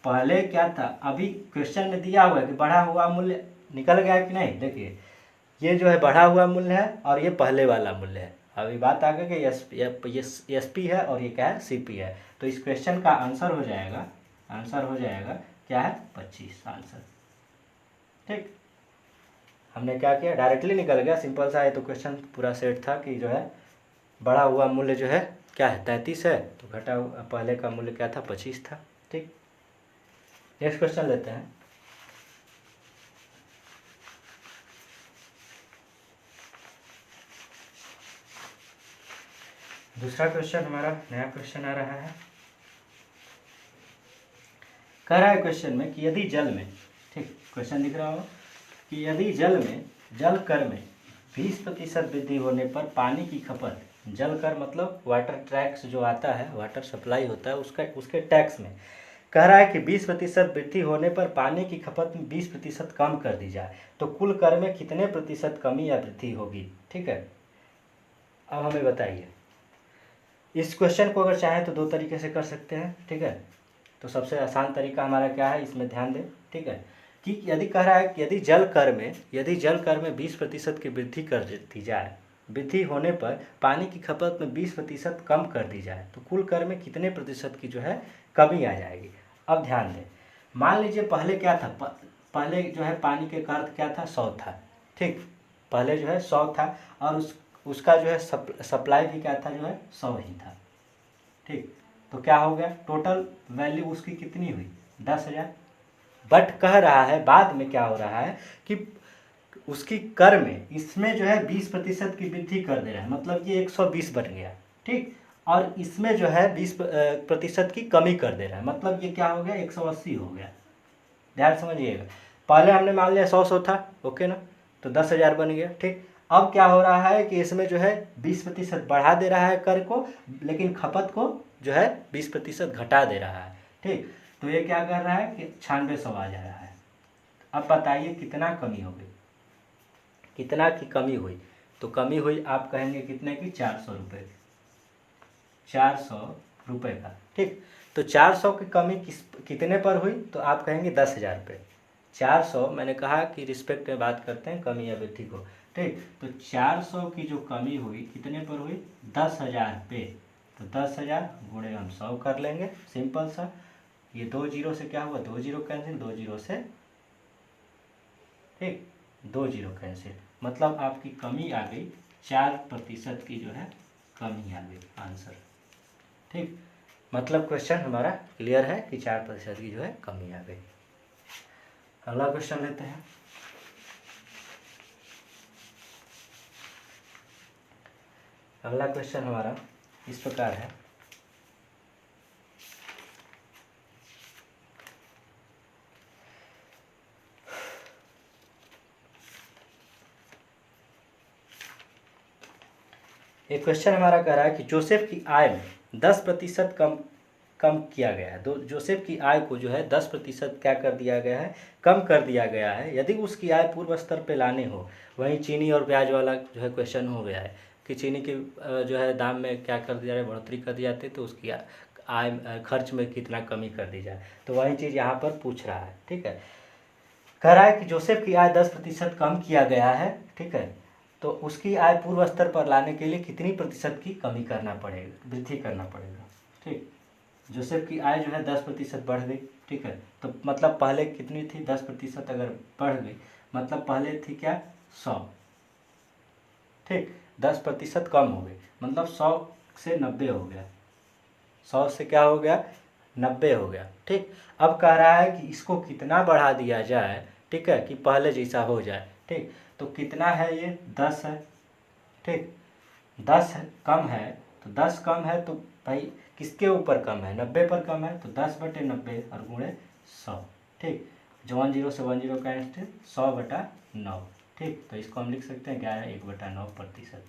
पहले क्या था, अभी क्वेश्चन में दिया हुआ है कि बढ़ा हुआ मूल्य निकल गया कि नहीं। देखिए ये जो है बढ़ा हुआ मूल्य है और ये पहले वाला मूल्य है। अभी बात आ गई कि एस पी है और ये क्या है, सी पी है। तो इस क्वेश्चन का आंसर हो जाएगा क्या है, 25 आंसर। ठीक, हमने क्या किया, डायरेक्टली निकल गया, सिंपल सा है। तो क्वेश्चन पूरा सेट था कि जो है बढ़ा हुआ मूल्य जो है क्या है, 33 है, तो घटा हुआ पहले का मूल्य क्या था, 25 था। ठीक, नेक्स्ट क्वेश्चन लेते हैं। दूसरा क्वेश्चन हमारा नया क्वेश्चन आ रहा है। कह रहा है क्वेश्चन में कि यदि जल में, ठीक क्वेश्चन दिख रहा हो, कि यदि जल कर में 20% वृद्धि होने पर पानी की खपत, जल कर मतलब वाटर टैक्स जो आता है, वाटर सप्लाई होता है उसके टैक्स में, कह रहा है कि 20% वृद्धि होने पर पानी की खपत में 20% कम कर दी जाए, तो कुल कर में कितने प्रतिशत कमी या वृद्धि होगी। ठीक है, अब हमें बताइए, इस क्वेश्चन को अगर चाहें तो 2 तरीके से कर सकते हैं। ठीक है, तो सबसे आसान तरीका हमारा क्या है, इसमें ध्यान दें। ठीक है, कि यदि कह रहा है कि यदि जल कर में 20% की वृद्धि कर दी जाए, वृद्धि होने पर पानी की खपत में 20% कम कर दी जाए, तो कुल कर में कितने प्रतिशत की जो है कमी आ जाएगी। अब ध्यान दें, मान लीजिए पहले क्या था, पहले जो है पानी के का अर्थ क्या था, 100 था। ठीक, पहले जो है 100 था और उसका जो है सप्लाई भी क्या था, जो है 100 ही था। ठीक, तो क्या हो गया, टोटल वैल्यू उसकी कितनी हुई, 10,000। बट कह रहा है बाद में क्या हो रहा है कि उसकी कर में इसमें जो है 20% की वृद्धि कर दे रहा है, मतलब ये 120 बन गया। ठीक, और इसमें जो है 20% की कमी कर दे रहा है, मतलब ये क्या हो गया, 180 हो गया। ध्यान समझिएगा, पहले हमने मान लिया 100 था, ओके ना, तो 10,000 बन गया। ठीक, अब क्या हो रहा है कि इसमें जो है 20% बढ़ा दे रहा है कर को, लेकिन खपत को जो है 20% घटा दे रहा है। ठीक, तो ये क्या कर रहा है कि 9600 आ जा रहा है। अब बताइए कितना कमी हो गई, कितना की कमी हुई, तो कमी हुई आप कहेंगे कितने की, 400 रुपये, 400 रुपये का। ठीक, तो 400 की कमी कितने पर हुई, तो आप कहेंगे 10,000 पे। 400 मैंने कहा कि रिस्पेक्ट में बात करते हैं कमी या वृद्धि को। ठीक, तो 400 की जो कमी हुई कितने पर हुई, 10,000 पे। तो 10,000 गुणे हम 100 कर लेंगे, सिंपल सा। ये 2 जीरो से क्या हुआ, 2 जीरो कैंसिल, 2 जीरो से, ठीक 2 जीरो कैंसिल, मतलब आपकी कमी आ गई 4% की जो है कमी आ गई आंसर। ठीक, मतलब क्वेश्चन हमारा क्लियर है कि 4% की जो है कमी आ गई। अगला क्वेश्चन लेते हैं। अगला क्वेश्चन हमारा इस प्रकार है, एक क्वेश्चन हमारा कह रहा है कि जोसेफ की आय में 10% कम किया गया है। जोसेफ की आय को जो है 10% क्या कर दिया गया है, कम कर दिया गया है। यदि उसकी आय पूर्व स्तर पे लाने हो, वहीं चीनी और प्याज वाला जो है क्वेश्चन हो गया है कि चीनी के जो है दाम में क्या कर दिया जाए, बढ़ोतरी कर दी जाती है, तो उसकी आय खर्च में कितना कमी कर दी जाए। तो वही चीज़ यहाँ पर पूछ रहा है। ठीक है, कह रहा है कि जोसेफ की आय 10% कम किया गया है। ठीक है, तो उसकी आय पूर्व स्तर पर लाने के लिए कितनी प्रतिशत की कमी करना पड़ेगा, वृद्धि करना पड़ेगा। ठीक, जोसेफ की आय जो है 10% बढ़ गई। ठीक है, तो मतलब पहले कितनी थी, 10% अगर बढ़ गई मतलब पहले थी क्या, 100। ठीक, 10% कम हो गई मतलब 100 से 90 हो गया, 100 से क्या हो गया, 90 हो गया। ठीक, अब कह रहा है कि इसको कितना बढ़ा दिया जाए, ठीक है, कि पहले जैसा हो जाए। ठीक, तो कितना है ये, 10 है। ठीक, 10 कम है, तो 10 कम है तो भाई किसके ऊपर कम है, 90 पर कम है, तो 10/90 और गुणे 100। ठीक, जो 10 से 10 कैंसिल, 100/9। ठीक, तो इसको हम लिख सकते हैं 11/1/9%।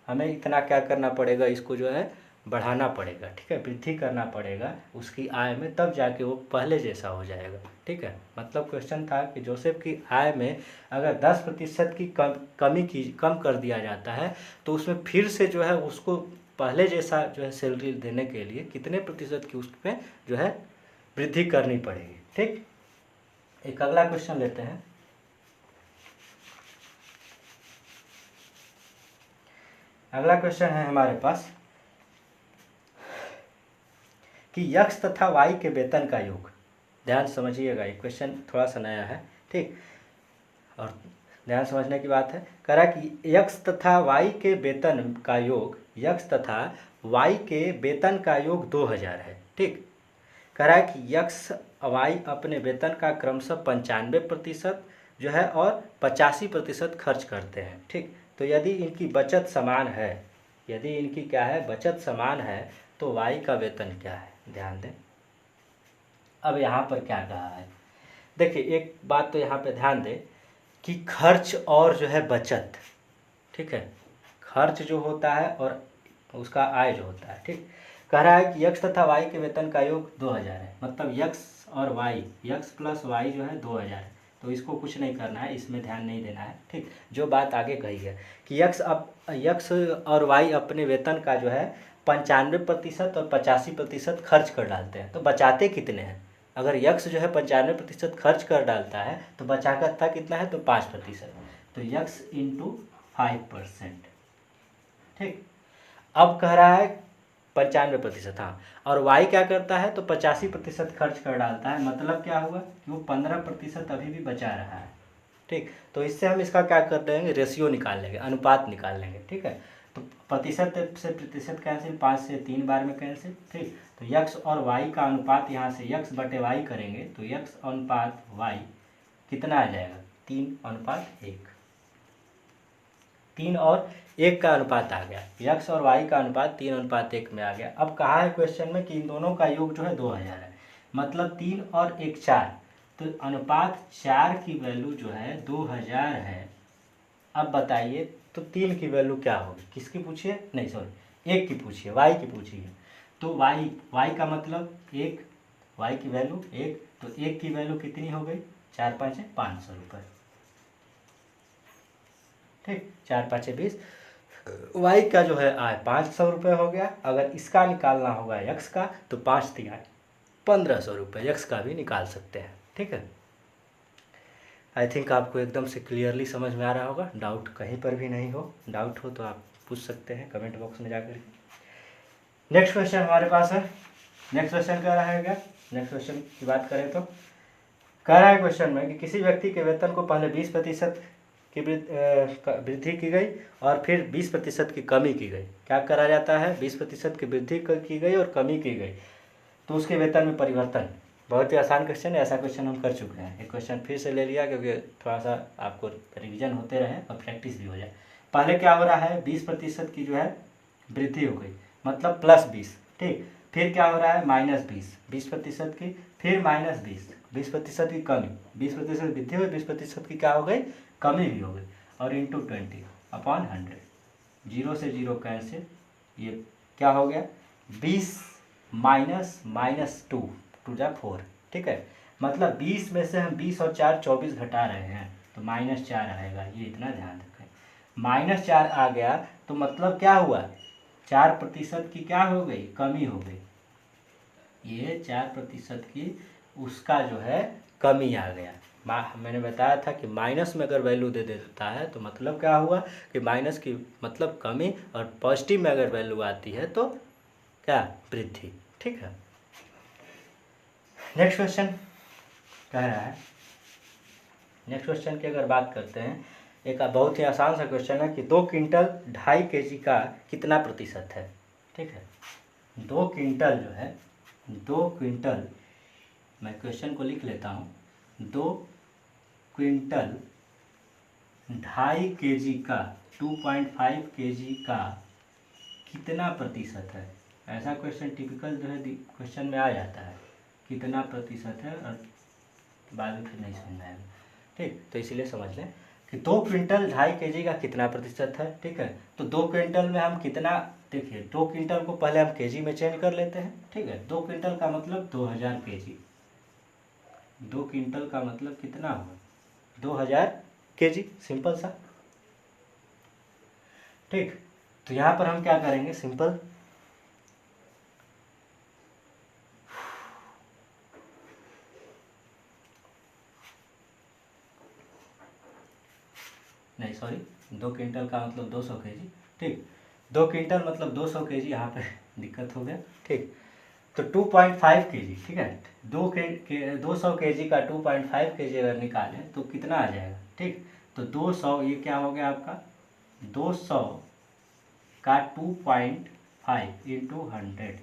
हमें इतना क्या करना पड़ेगा, इसको जो है बढ़ाना पड़ेगा। ठीक है, वृद्धि करना पड़ेगा उसकी आय में, तब जाके वो पहले जैसा हो जाएगा। ठीक है, मतलब क्वेश्चन था कि जोसेफ की आय में अगर 10% की कम कर दिया जाता है, तो उसमें फिर से जो है उसको पहले जैसा जो है सैलरी देने के लिए कितने प्रतिशत की उसमें जो है वृद्धि करनी पड़ेगी। ठीक, एक अगला क्वेश्चन लेते हैं। अगला क्वेश्चन है हमारे पास कि यक्स तथा वाई के वेतन का योग। ध्यान समझिएगा, ये क्वेश्चन थोड़ा सा नया है। ठीक, और ध्यान समझने की बात है। कह रहा है कि यक्स तथा वाई के वेतन का योग, यक्स तथा वाई के वेतन का योग 2000 है। ठीक, कह रहा है कि यक्स वाई अपने वेतन का क्रमशः 95% जो है और 85% खर्च करते हैं। ठीक, तो यदि इनकी बचत समान है, यदि इनकी क्या है, बचत समान है, तो वाई का वेतन क्या है, ध्यान दें। अब यहाँ पर क्या कहा है, देखिए एक बात तो यहाँ पे ध्यान दें कि खर्च और जो है बचत, ठीक है, खर्च जो होता है और उसका आय जो होता है। ठीक, कह रहा है कि यक्स तथा वाई के वेतन का योग 2000 है, मतलब यक्स और वाई, यक्स प्लस वाई जो है 2000 है। तो इसको कुछ नहीं करना है, इसमें ध्यान नहीं देना है। ठीक, जो बात आगे कही है कि यक्स और वाई अपने वेतन का जो है 95% और 85% खर्च कर डालते हैं, तो बचाते कितने हैं। अगर यक्स जो है 95% खर्च कर डालता है तो बचा करता कितना है, तो 5%। तो यक्स इंटू 5%। ठीक, अब कह रहा है 95%, हाँ, और वाई क्या करता है, तो 85% खर्च कर डालता है, मतलब क्या हुआ कि वो 15% अभी भी बचा रहा है। ठीक, तो इससे हम इसका क्या कर देंगे, रेशियो निकाल लेंगे, अनुपात निकाल लेंगे। ठीक है, तो प्रतिशत से प्रतिशत कैंसिल, 5 से 3 बार में कैंसिल। ठीक, तो यक्स और वाई का अनुपात यहाँ से यक्स/वाई करेंगे तो यक्स अनुपात वाई कितना आ जाएगा, 3:1। 3 और 1 का अनुपात आ गया, यक्स और वाई का अनुपात 3:1 में आ गया। अब कहा है क्वेश्चन में कि इन दोनों का योग जो है 2000 है, मतलब 3 और 1 4, तो अनुपात 4 की वैल्यू जो है 2000 है। अब बताइए तो 3 की वैल्यू क्या होगी, किसकी पूछिए, नहीं सॉरी 1 की पूछिए, वाई की पूछिए। तो वाई का मतलब 1, वाई की वैल्यू 1, तो 1 की वैल्यू कितनी हो गई, 4 5 500 रुपये। ठीक, 4 5 20, वाई का जो है आय 500 रुपये हो गया। अगर इसका निकालना होगा यक्स का, तो 5 3 1500 रुपये यक्स का भी निकाल सकते हैं। ठीक है, आई थिंक आपको एकदम से क्लियरली समझ में आ रहा होगा, डाउट कहीं पर भी नहीं हो। डाउट हो तो आप पूछ सकते हैं कमेंट बॉक्स में जाकर। नेक्स्ट क्वेश्चन हमारे पास है। नेक्स्ट क्वेश्चन कह रहा है क्या, नेक्स्ट क्वेश्चन की बात करें तो कह रहा है क्वेश्चन में कि किसी व्यक्ति के वेतन को पहले 20% की वृद्धि की गई और फिर 20% की कमी की गई। क्या करा जाता है, 20% की वृद्धि की गई और कमी की गई, तो उसके वेतन में परिवर्तन। बहुत ही आसान क्वेश्चन है, ऐसा क्वेश्चन हम कर चुके हैं। एक क्वेश्चन फिर से ले लिया क्योंकि थोड़ा सा आपको रिवीजन होते रहे और प्रैक्टिस भी हो जाए। पहले क्या हो रहा है, 20% की जो है वृद्धि हो गई, मतलब +20। ठीक, फिर क्या हो रहा है, -20, 20% की, फिर -20, 20% की कमी, 20% वृद्धि हुई, 20% की क्या हो गई, कमी भी हो गई, और इंटू 20/100। जीरो से जीरो कैंसिल, ये क्या हो गया 20 माइनस माइनस टू, टू जा 4, ठीक है। मतलब 20 में से हम 20 और 4 24 घटा रहे हैं तो -4 आएगा, ये इतना ध्यान रखें। -4 आ गया तो मतलब क्या हुआ 4% की क्या हो गई कमी हो गई, ये 4% की उसका जो है कमी आ गया। मैंने बताया था कि माइनस में अगर वैल्यू दे देता है तो मतलब क्या हुआ कि माइनस की मतलब कमी, और पॉजिटिव में अगर वैल्यू आती है तो क्या वृद्धि, ठीक है। नेक्स्ट क्वेश्चन कह रहा है, नेक्स्ट क्वेश्चन की अगर बात करते हैं, एक बहुत ही आसान सा क्वेश्चन है कि 2 क्विंटल 2.5 kg का कितना प्रतिशत है, ठीक है। 2 क्विंटल जो है, 2 क्विंटल, मैं क्वेश्चन को लिख लेता हूँ, 2 क्विंटल 2.5 kg का 2.5 kg का कितना प्रतिशत है। ऐसा क्वेश्चन टिपिकल जो है क्वेश्चन में आ जाता है, कितना प्रतिशत है, और बाद में फिर नहीं समझ आएगा, ठीक। तो इसीलिए समझ लें कि 2 क्विंटल 2.5 kg का कितना प्रतिशत है, ठीक है। तो 2 क्विंटल में हम कितना, देखिए 2 क्विंटल को पहले हम केजी में चेंज कर लेते हैं, ठीक है। 2 क्विंटल का मतलब 2000 kg, 2 क्विंटल का मतलब कितना हुआ 2000 kg, सिंपल सा, ठीक। तो यहाँ पर हम क्या करेंगे, सिंपल नहीं सॉरी, 2 क्विंटल का मतलब 200 kg, ठीक। 2 क्विंटल मतलब 200 kg, यहाँ पे दिक्कत हो गया, ठीक। तो 2.5 kg, ठीक है। 200 kg का 2.5 kg अगर निकालें तो कितना आ जाएगा, ठीक। तो 200, ये क्या हो गया आपका 200 का 2.5 इंटू 100,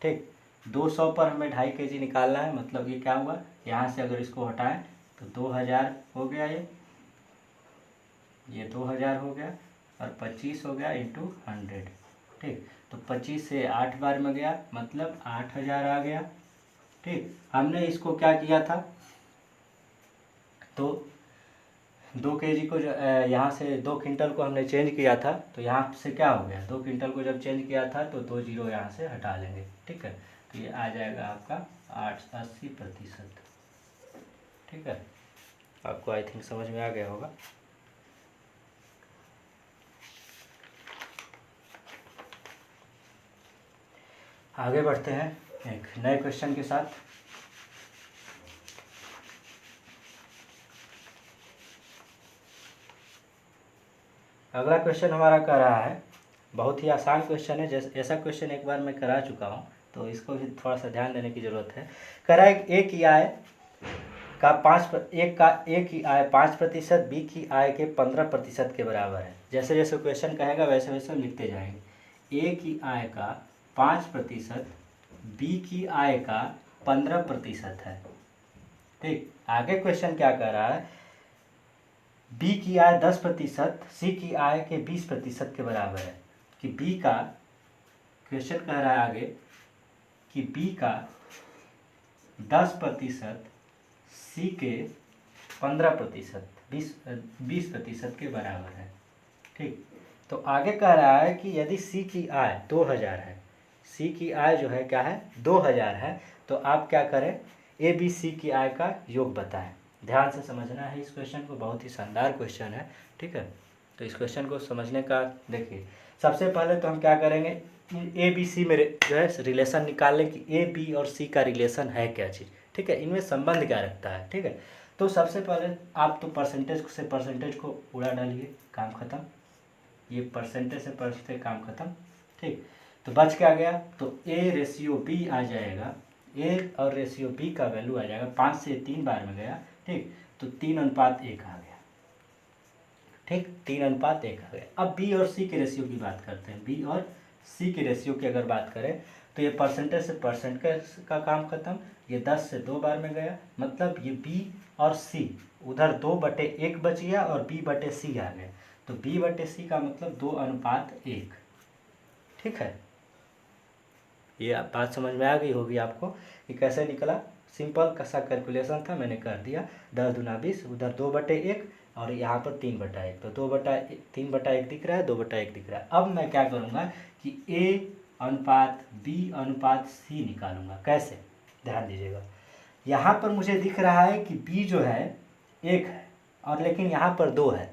ठीक। 200 पर हमें 2.5 kg निकालना है, मतलब ये क्या हुआ, यहाँ से अगर इसको हटाएं तो 2000 हो गया, ये 2000 हो गया, और 25 हो गया इंटू 100, ठीक। तो 25 से 8 बार में गया, मतलब 8000 आ गया, ठीक। हमने इसको क्या किया था, तो 2 kg को जो यहाँ से 2 क्विंटल को हमने चेंज किया था, तो यहाँ से क्या हो गया 2 क्विंटल को जब चेंज किया था तो 2 जीरो यहाँ से हटा लेंगे, ठीक है। तो ये आ जाएगा आपका 80%, ठीक है। आपको आई थिंक समझ में आ गया होगा। आगे बढ़ते हैं एक नए क्वेश्चन के साथ। अगला क्वेश्चन हमारा कह रहा है, बहुत ही आसान क्वेश्चन है, जैसे ऐसा क्वेश्चन एक बार मैं करा चुका हूँ तो इसको भी थोड़ा सा ध्यान देने की ज़रूरत है। कह रहा है ए की आय का 5%, बी की आय के 15% के बराबर है। जैसे जैसे क्वेश्चन कहेगा वैसे वैसे हम लिखते जाएंगे। ए की आय का 5%, बी की आय का 15% है, ठीक। आगे क्वेश्चन क्या कह रहा है, बी की आय 10%, सी की आय के 20% के बराबर है। कि बी का, क्वेश्चन कह रहा है आगे कि बी का 10%, सी के 15%, 20% के बराबर है, ठीक। तो आगे कह रहा है कि यदि सी की आय 2000 है, सी की आय जो है क्या है 2000 है, तो आप क्या करें, ए बी सी की आय का योग बताएं। ध्यान से समझना है इस क्वेश्चन को, बहुत ही शानदार क्वेश्चन है, ठीक है। तो इस क्वेश्चन को समझने का, देखिए सबसे पहले तो हम क्या करेंगे, ए बी सी में जो है रिलेशन निकाल लें कि ए बी और सी का रिलेशन है क्या चीज़, ठीक है, इनमें संबंध क्या रखता है, ठीक है। तो सबसे पहले आप तो परसेंटेज से परसेंटेज को उड़ा डालिए, काम खत्म, ये परसेंटेज से परसेंटेज काम खत्म, ठीक। तो बच क्या गया, तो ए रेशियो बी आ जाएगा, ए और रेशियो बी का वैल्यू आ जाएगा, 5 से 3 बार में गया, ठीक। तो 3:1 आ गया, ठीक, 3:1 आ गया। अब बी और सी के रेशियो की बात करते हैं, बी और सी के रेशियो की अगर बात करें तो ये परसेंटेज से परसेंट का काम खत्म, ये 10 से 2 बार में गया, मतलब ये बी और सी उधर 2/1 बच गया और b/c आ गया। तो b/c का मतलब 2:1, ठीक है। ये बात समझ में आ गई होगी आपको कि कैसे निकला, सिंपल सा कैलकुलेशन था, मैंने कर दिया, 10 दूना 20, उधर 2/1 और यहाँ पर 3/1, तो 3/1 दिख रहा है, 2/1 दिख रहा है। अब मैं क्या करूँगा कि A अनुपात B अनुपात C निकालूंगा। कैसे, ध्यान दीजिएगा। यहाँ पर मुझे दिख रहा है कि B जो है 1 है, और लेकिन यहाँ पर 2 है।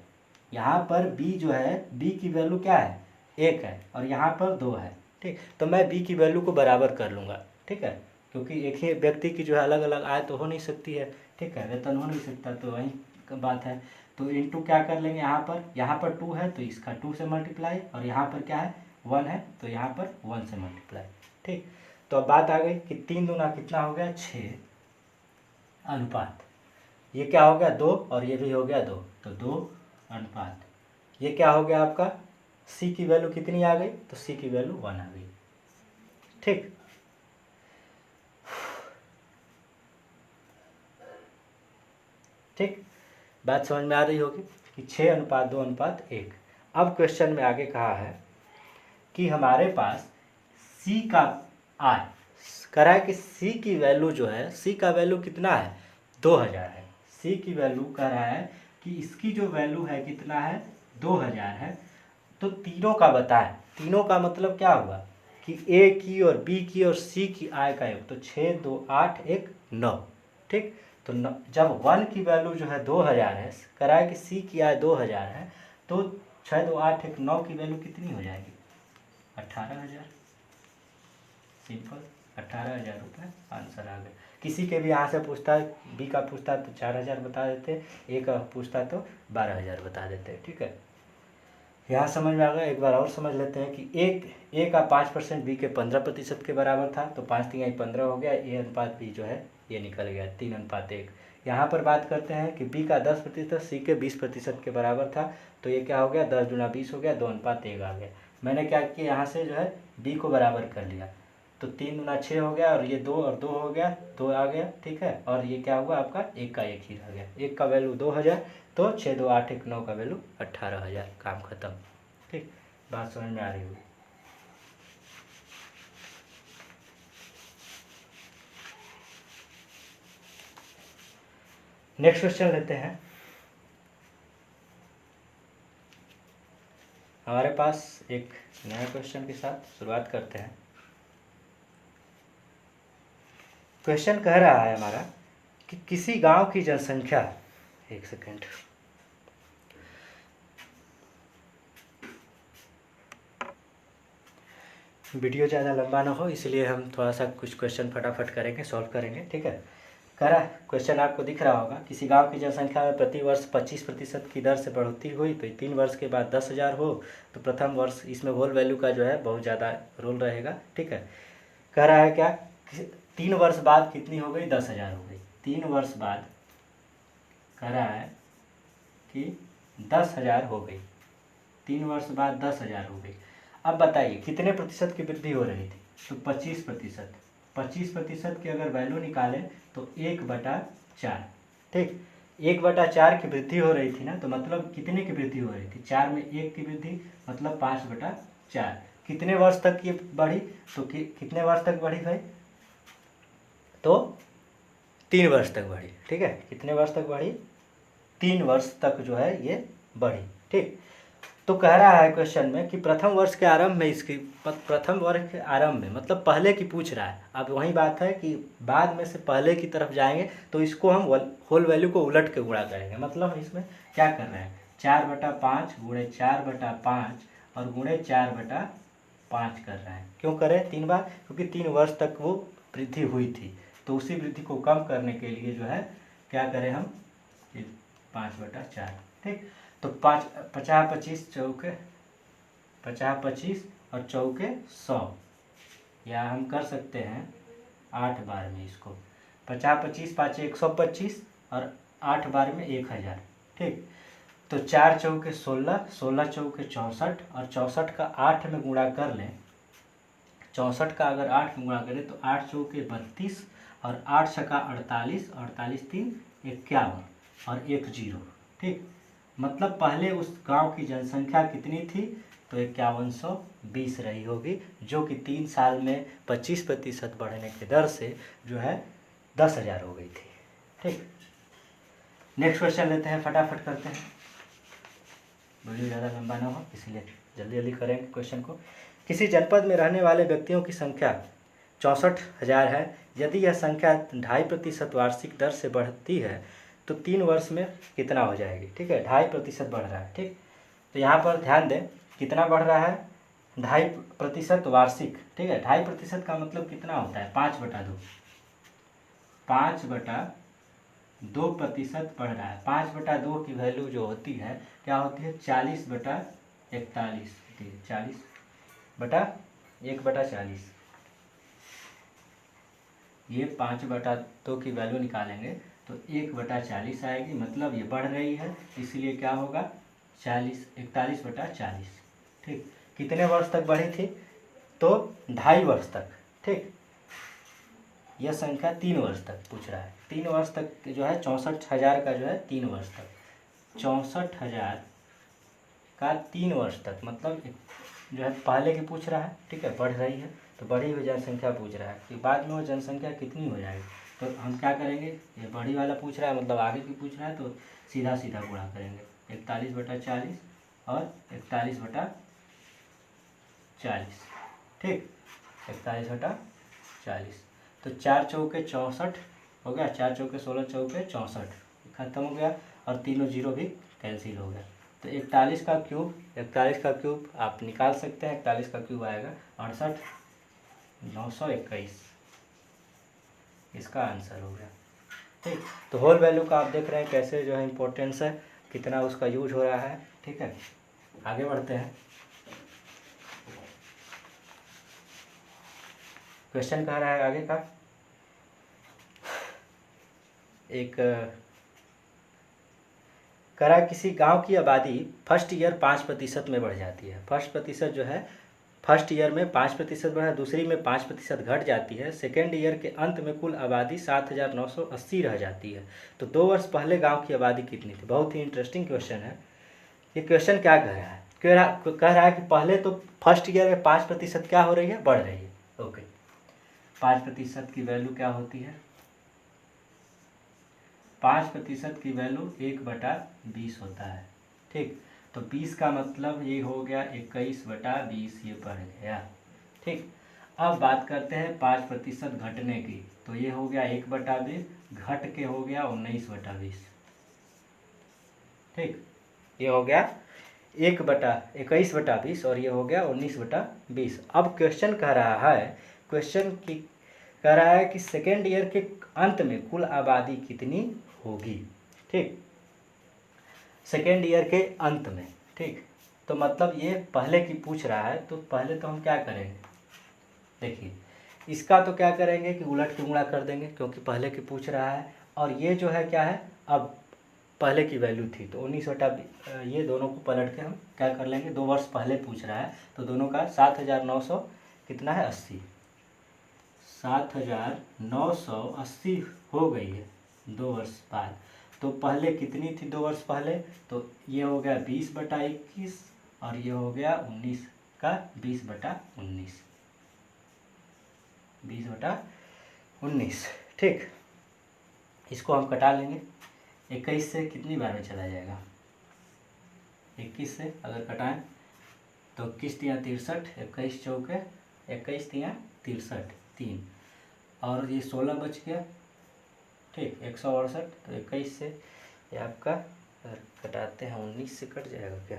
यहाँ पर B जो है, B की वैल्यू क्या है, 1 है, और यहाँ पर 2 है। ठीक, तो मैं B की वैल्यू को बराबर कर लूँगा। ठीक है, क्योंकि एक ही व्यक्ति की जो है अलग अलग आय तो हो नहीं सकती है। ठीक है, वेतन हो नहीं सकता, तो वही बात है। तो इनटू क्या कर लेंगे, यहाँ पर 2 है तो इसका 2 से मल्टीप्लाई, और यहाँ पर क्या है 1 है तो यहाँ पर 1 से मल्टीप्लाई। ठीक, तो अब बात आ गई कि 3 दूना कितना हो गया, 6 अनुपात, ये क्या हो गया 2, और ये भी हो गया 2, तो 2 अनुपात, ये क्या हो गया आपका, C की वैल्यू कितनी आ गई, तो C की वैल्यू 1 आ गई। ठीक, ठीक, बात समझ में आ रही होगी कि 6 अनुपात 2 अनुपात 1। अब क्वेश्चन में आगे कहा है कि हमारे पास C का आय करा है कि C की वैल्यू जो है, C का वैल्यू कितना है, 2000 है। C की वैल्यू कह रहा है कि इसकी जो वैल्यू है कितना है, 2000 है। तो तीनों का बताएं, तीनों का मतलब क्या हुआ कि A की और B की और C की आय का योग, तो 6 2 8 1 9। ठीक, तो जब 1 की वैल्यू जो है 2000 है, करा है कि C की आय 2000 है, तो 6 2 8 1 9 की वैल्यू कितनी हो जाएगी, 18,000। सिंपल, 18,000 रुपये आंसर आ गए। किसी के भी यहाँ से पूछता, B का पूछता तो 4,000 बता देते, A का पूछता तो 12,000 बता देते। ठीक है, यहाँ समझ में आ गया। एक बार और समझ लेते हैं कि A का 5% B के 15% के बराबर था, तो 5 3 15 हो गया। A अनुपात B जो है ये निकल गया 3 अनुपात 1। यहाँ पर बात करते हैं कि B का 10% C के 20% के बराबर था, तो ये क्या हो गया, 10 दूना 20 हो गया, 2 अनुपात 1 आ गया। मैंने क्या किया, यहाँ से जो है B को बराबर कर लिया, तो 3 दूना 6 हो गया, और ये 2 और 2 हो गया, 2 आ गया। ठीक है, और ये क्या हुआ आपका 1 का 1 ही रह गया, 1 का वैल्यू 2000, तो 6 2 8 1 9 का वैल्यू 18,000, काम खत्म। ठीक, बात समझ में आ रही होगी। नेक्स्ट क्वेश्चन लेते हैं। हमारे पास एक नया क्वेश्चन के साथ शुरुआत करते हैं। क्वेश्चन कह रहा है हमारा कि किसी गांव की जनसंख्या, एक सेकेंड, वीडियो ज़्यादा लंबा ना हो इसलिए हम थोड़ा सा कुछ क्वेश्चन फटाफट करेंगे, सॉल्व करेंगे। ठीक है, कह रहा है क्वेश्चन आपको दिख रहा होगा, किसी गांव की जनसंख्या में प्रति वर्ष 25% की दर से बढ़ोतरी हुई, तो 3 वर्ष के बाद 10,000 हो, तो प्रथम वर्ष इसमें होल वैल्यू का जो है बहुत ज़्यादा रोल रहेगा। ठीक है, कह रहा है क्या, 3 वर्ष बाद कितनी हो गई, 10,000 हो गई। 3 वर्ष बाद कह रहा है कि 10,000 हो गई, 3 वर्ष बाद 10,000 हो गई। अब बताइए कितने प्रतिशत की वृद्धि हो रही थी, तो 25%। 25% की अगर वैल्यू निकालें तो 1/4। ठीक, 1/4 की वृद्धि हो रही थी ना, तो मतलब कितने की वृद्धि हो रही थी, 4 में 1 की वृद्धि, मतलब 5/4। कितने वर्ष तक ये बढ़ी, तो कितने वर्ष तक बढ़ी भाई, तो 3 वर्ष तक बढ़ी। ठीक है, कितने वर्ष तक बढ़ी, 3 वर्ष तक जो है ये बढ़ी। ठीक, तो कह रहा है क्वेश्चन में कि प्रथम वर्ष के आरंभ में, इसकी प्रथम वर्ष के आरंभ में मतलब पहले की पूछ रहा है। अब वही बात है कि बाद में से पहले की तरफ जाएंगे तो इसको हम होल वैल्यू को उलट के गुणा करेंगे। मतलब हम इसमें क्या कर रहे हैं, 4/5 गुणे 4/5 और गुणे 4/5 कर रहे हैं। क्यों करें 3 बार, क्योंकि 3 वर्ष तक वो वृद्धि हुई थी, तो उसी वृद्धि को कम करने के लिए जो है क्या करें हम, 5/4। ठीक, तो 50 25 चौके 50 25 और चौके 100, या हम कर सकते हैं 8 बार में इसको, 50 25 5 125 और 8 बार में 1000। ठीक, तो 4 चौके 16, 16 चौके 64, और 64 का 8 में गुणा कर लें, 64 का अगर 8 में गुणा करें तो 8 चौके 32 और 8 छक्का 48, 48 3 51 और 1 0। ठीक, मतलब पहले उस गांव की जनसंख्या कितनी थी, तो 5120 रही होगी, जो कि 3 साल में 25% बढ़ने की दर से जो है 10,000 हो गई थी। ठीक, नेक्स्ट क्वेश्चन लेते हैं, फटाफट करते हैं। वीडियो ज़्यादा लंबा ना हो, इसलिए जल्दी जल्दी करेंगे क्वेश्चन को। किसी जनपद में रहने वाले व्यक्तियों की संख्या 64,000 है। यदि यह संख्या 2.5% वार्षिक दर से बढ़ती है तो 3 वर्ष में कितना हो जाएगी? ठीक है, 2.5% बढ़ रहा है। ठीक, तो यहाँ पर ध्यान दें कितना बढ़ रहा है, 2.5% वार्षिक। ठीक है, 2.5% का मतलब कितना होता है, 5/2। 5/2% बढ़ रहा है। 5/2 की वैल्यू जो होती है क्या होती है, 40/41 होती है। 40/1/40। ये 5/2 की वैल्यू निकालेंगे तो 1/40 आएगी, मतलब ये बढ़ रही है, इसलिए क्या होगा, 41/40। ठीक, कितने वर्ष तक बढ़ी थी, तो 2.5 वर्ष तक। ठीक, यह संख्या 3 वर्ष तक पूछ रहा है। 3 वर्ष तक जो है 64,000 का जो है 3 वर्ष तक, 64,000 का 3 वर्ष तक, मतलब जो है पहले की पूछ रहा है। ठीक है, बढ़ रही है तो बढ़ी हुई जनसंख्या पूछ रहा है कि बाद में वो जनसंख्या कितनी हो जाएगी, तो हम क्या करेंगे, ये बढ़ी वाला पूछ रहा है मतलब आगे की पूछ रहा है, तो सीधा सीधा गुणा करेंगे। 41/40 और 41/40। ठीक, 41/40, तो 4 चौके 64 हो गया, 4 चौके 16, चौके 64 खत्म हो गया, और तीनों जीरो भी कैंसिल हो गया। तो 41 का क्यूब आप निकाल सकते हैं। 41 का क्यूब आएगा 68,921, इसका आंसर हो गया। ठीक, तो होल वैल्यू का आप देख रहे हैं कैसे जो है इम्पोर्टेंस है, कितना उसका यूज हो रहा है। ठीक है, आगे बढ़ते हैं। क्वेश्चन कह रहा है आगे का, एक करा किसी गांव की आबादी फर्स्ट ईयर 5% में बढ़ जाती है। फर्स्ट प्रतिशत जो है फर्स्ट ईयर में 5% बढ़ा, दूसरी में 5% घट जाती है, सेकेंड ईयर के अंत में कुल आबादी 7,980 रह जाती है। तो 2 वर्ष पहले गांव की आबादी कितनी थी? बहुत ही इंटरेस्टिंग क्वेश्चन है। ये क्वेश्चन क्या कह रहा है, कह रहा है कि पहले तो फर्स्ट ईयर में 5% क्या हो रही है, बढ़ रही है। ओके, 5% की वैल्यू क्या होती है, 5% की वैल्यू 1/20 होता है। ठीक, तो 20 का मतलब ये हो गया 21/20, ये बढ़ गया। ठीक, अब बात करते हैं 5% घटने की, तो ये हो गया 1/20, घट के हो गया 19/20। ठीक, ये हो गया 21/20 और ये हो गया 19/20। अब क्वेश्चन कह रहा है, कह रहा है कि सेकेंड ईयर के अंत में कुल आबादी कितनी होगी। ठीक, सेकेंड ईयर के अंत में। ठीक, तो मतलब ये पहले की पूछ रहा है, तो पहले तो हम क्या करेंगे, देखिए इसका तो क्या करेंगे कि उलट के गुणा कर देंगे, क्योंकि पहले की पूछ रहा है, और ये जो है क्या है, अब पहले की वैल्यू थी तो 19/20, ये दोनों को पलट के हम क्या कर लेंगे, 2 वर्ष पहले पूछ रहा है तो दोनों का 7,900 कितना है, 80, 7,980 हो गई है 2 वर्ष बाद। तो पहले कितनी थी 2 वर्ष पहले, तो ये हो गया 20/21 और ये हो गया 19 का 20/19, 20/19। ठीक, इसको हम कटा लेंगे। 21 से कितनी बार में चला जाएगा, 21 से अगर कटाएं तो 21×3 = 63, 21 चौके 21×3 = 3, और ये 16 बच गया। ठीक, 168, तो 21 से ये आपका अगर कटाते हैं 19 से कट जाएगा क्या,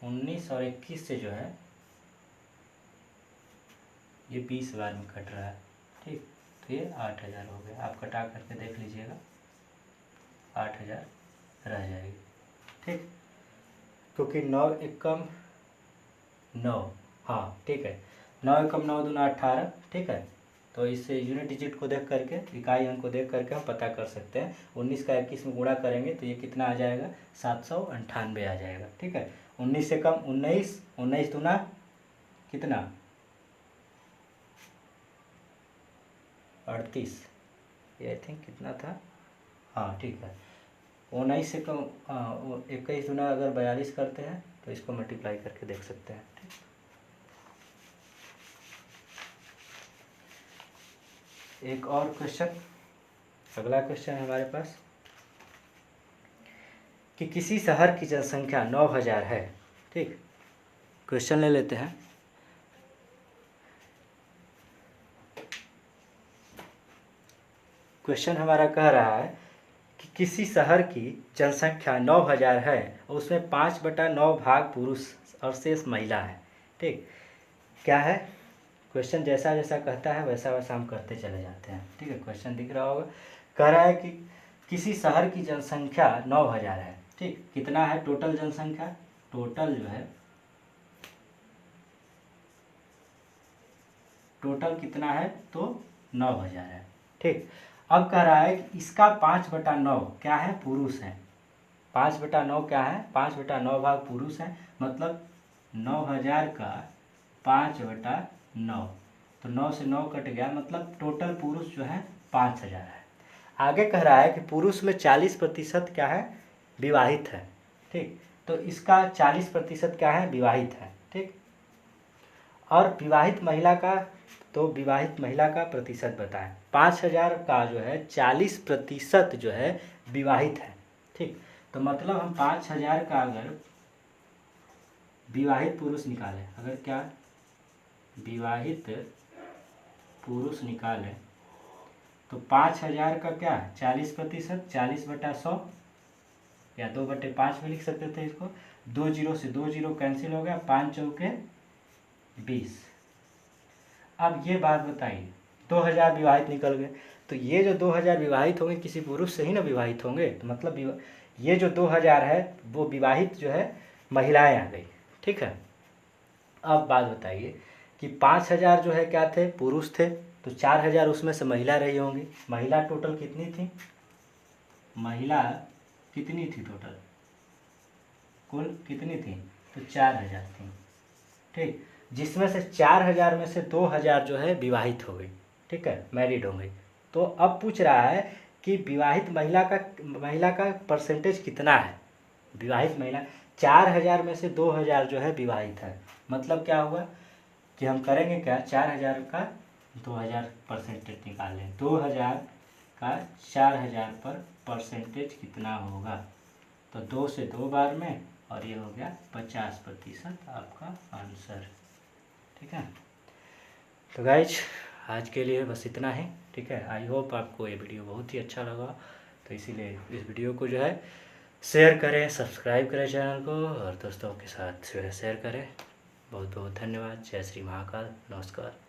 उन्नीस और 21 से जो है ये 20 बार में कट रहा है। ठीक, तो ये 8,000 हो गया, आप कटा करके देख लीजिएगा, 8,000 रह जाएगी। ठीक, क्योंकि 9 एकम 9, हाँ ठीक है, 9 एकम 9 दूना 18। ठीक है, तो इससे यूनिट डिजिट को देख करके, इकाई अंक को देख करके हम पता कर सकते हैं। 19 का 21 में गुणा करेंगे तो ये कितना आ जाएगा, 798 आ जाएगा। ठीक है, 19 से कम 19, 19 दूना कितना, 38, ये आई थिंक कितना था, हाँ ठीक है, 19 से कम 21 दूना अगर 42 करते हैं तो इसको मल्टीप्लाई करके देख सकते हैं। ठीक, एक और क्वेश्चन, अगला क्वेश्चन है हमारे पास कि किसी शहर की जनसंख्या 9000 है। ठीक, क्वेश्चन ले लेते हैं। क्वेश्चन हमारा कह रहा है कि किसी शहर की जनसंख्या 9000 है और उसमें 5/9 भाग पुरुष और शेष महिला है। ठीक, क्या है क्वेश्चन? जैसा जैसा कहता है वैसा वैसा हम करते चले जाते हैं। ठीक है, क्वेश्चन दिख रहा होगा। कह रहा है कि किसी शहर की जनसंख्या 9000 है। ठीक, कितना है टोटल जनसंख्या? टोटल जो है, टोटल कितना है? तो 9000 है। ठीक, अब कह रहा है कि इसका 5/9 क्या है? पुरुष है। 5/9 क्या है? 5/9 भाग पुरुष है, मतलब 9000 का 5/9, तो 9 से 9 कट गया, मतलब टोटल पुरुष जो है 5000 है। आगे कह रहा है कि पुरुष में 40% क्या है? विवाहित है। ठीक, तो इसका 40% क्या है? विवाहित है। ठीक, और विवाहित महिला का, तो विवाहित महिला का प्रतिशत बताएं। 5000 का जो है 40% जो है विवाहित है। ठीक, तो मतलब हम 5000 का अगर विवाहित पुरुष निकालें, अगर क्या विवाहित पुरुष निकालें, तो 5000 का क्या है? 40%, 40/100 या 2/5 भी लिख सकते थे इसको। 2 जीरो से 2 जीरो कैंसिल हो गया, 5 चौके 20। अब ये बात बताइए, 2000 विवाहित निकल गए, तो ये जो 2000 विवाहित होंगे किसी पुरुष से ही ना विवाहित होंगे, तो मतलब ये जो 2000 है वो विवाहित जो है महिलाएं आ गई। ठीक है, अब बात बताइए कि 5000 जो है क्या थे? पुरुष थे, तो 4000 उसमें से महिला रही होंगी। महिला टोटल कितनी थी? महिला कितनी थी टोटल? कुल कितनी थी? तो 4000 थी। ठीक, जिसमें से 4000 में से 2000 जो है विवाहित हो गई। ठीक है, मैरिड हो गई। तो अब पूछ रहा है कि विवाहित महिला का परसेंटेज कितना है? विवाहित महिला 4000 में से 2000 जो है विवाहित है, मतलब क्या हुआ कि हम करेंगे क्या? 4000 का 2000 परसेंटेज निकाल लें। 2000 का 4000 पर परसेंटेज कितना होगा? तो 2 से 2 बार में, और ये हो गया 50% आपका आंसर। ठीक है, तो गाइज आज के लिए बस इतना ही। ठीक है, आई होप आपको ये वीडियो बहुत ही अच्छा लगा, तो इसीलिए इस वीडियो को जो है शेयर करें, सब्सक्राइब करें चैनल को, और दोस्तों के साथ शेयर करें। बहुत बहुत धन्यवाद। जय श्री महाकाल, नमस्कार।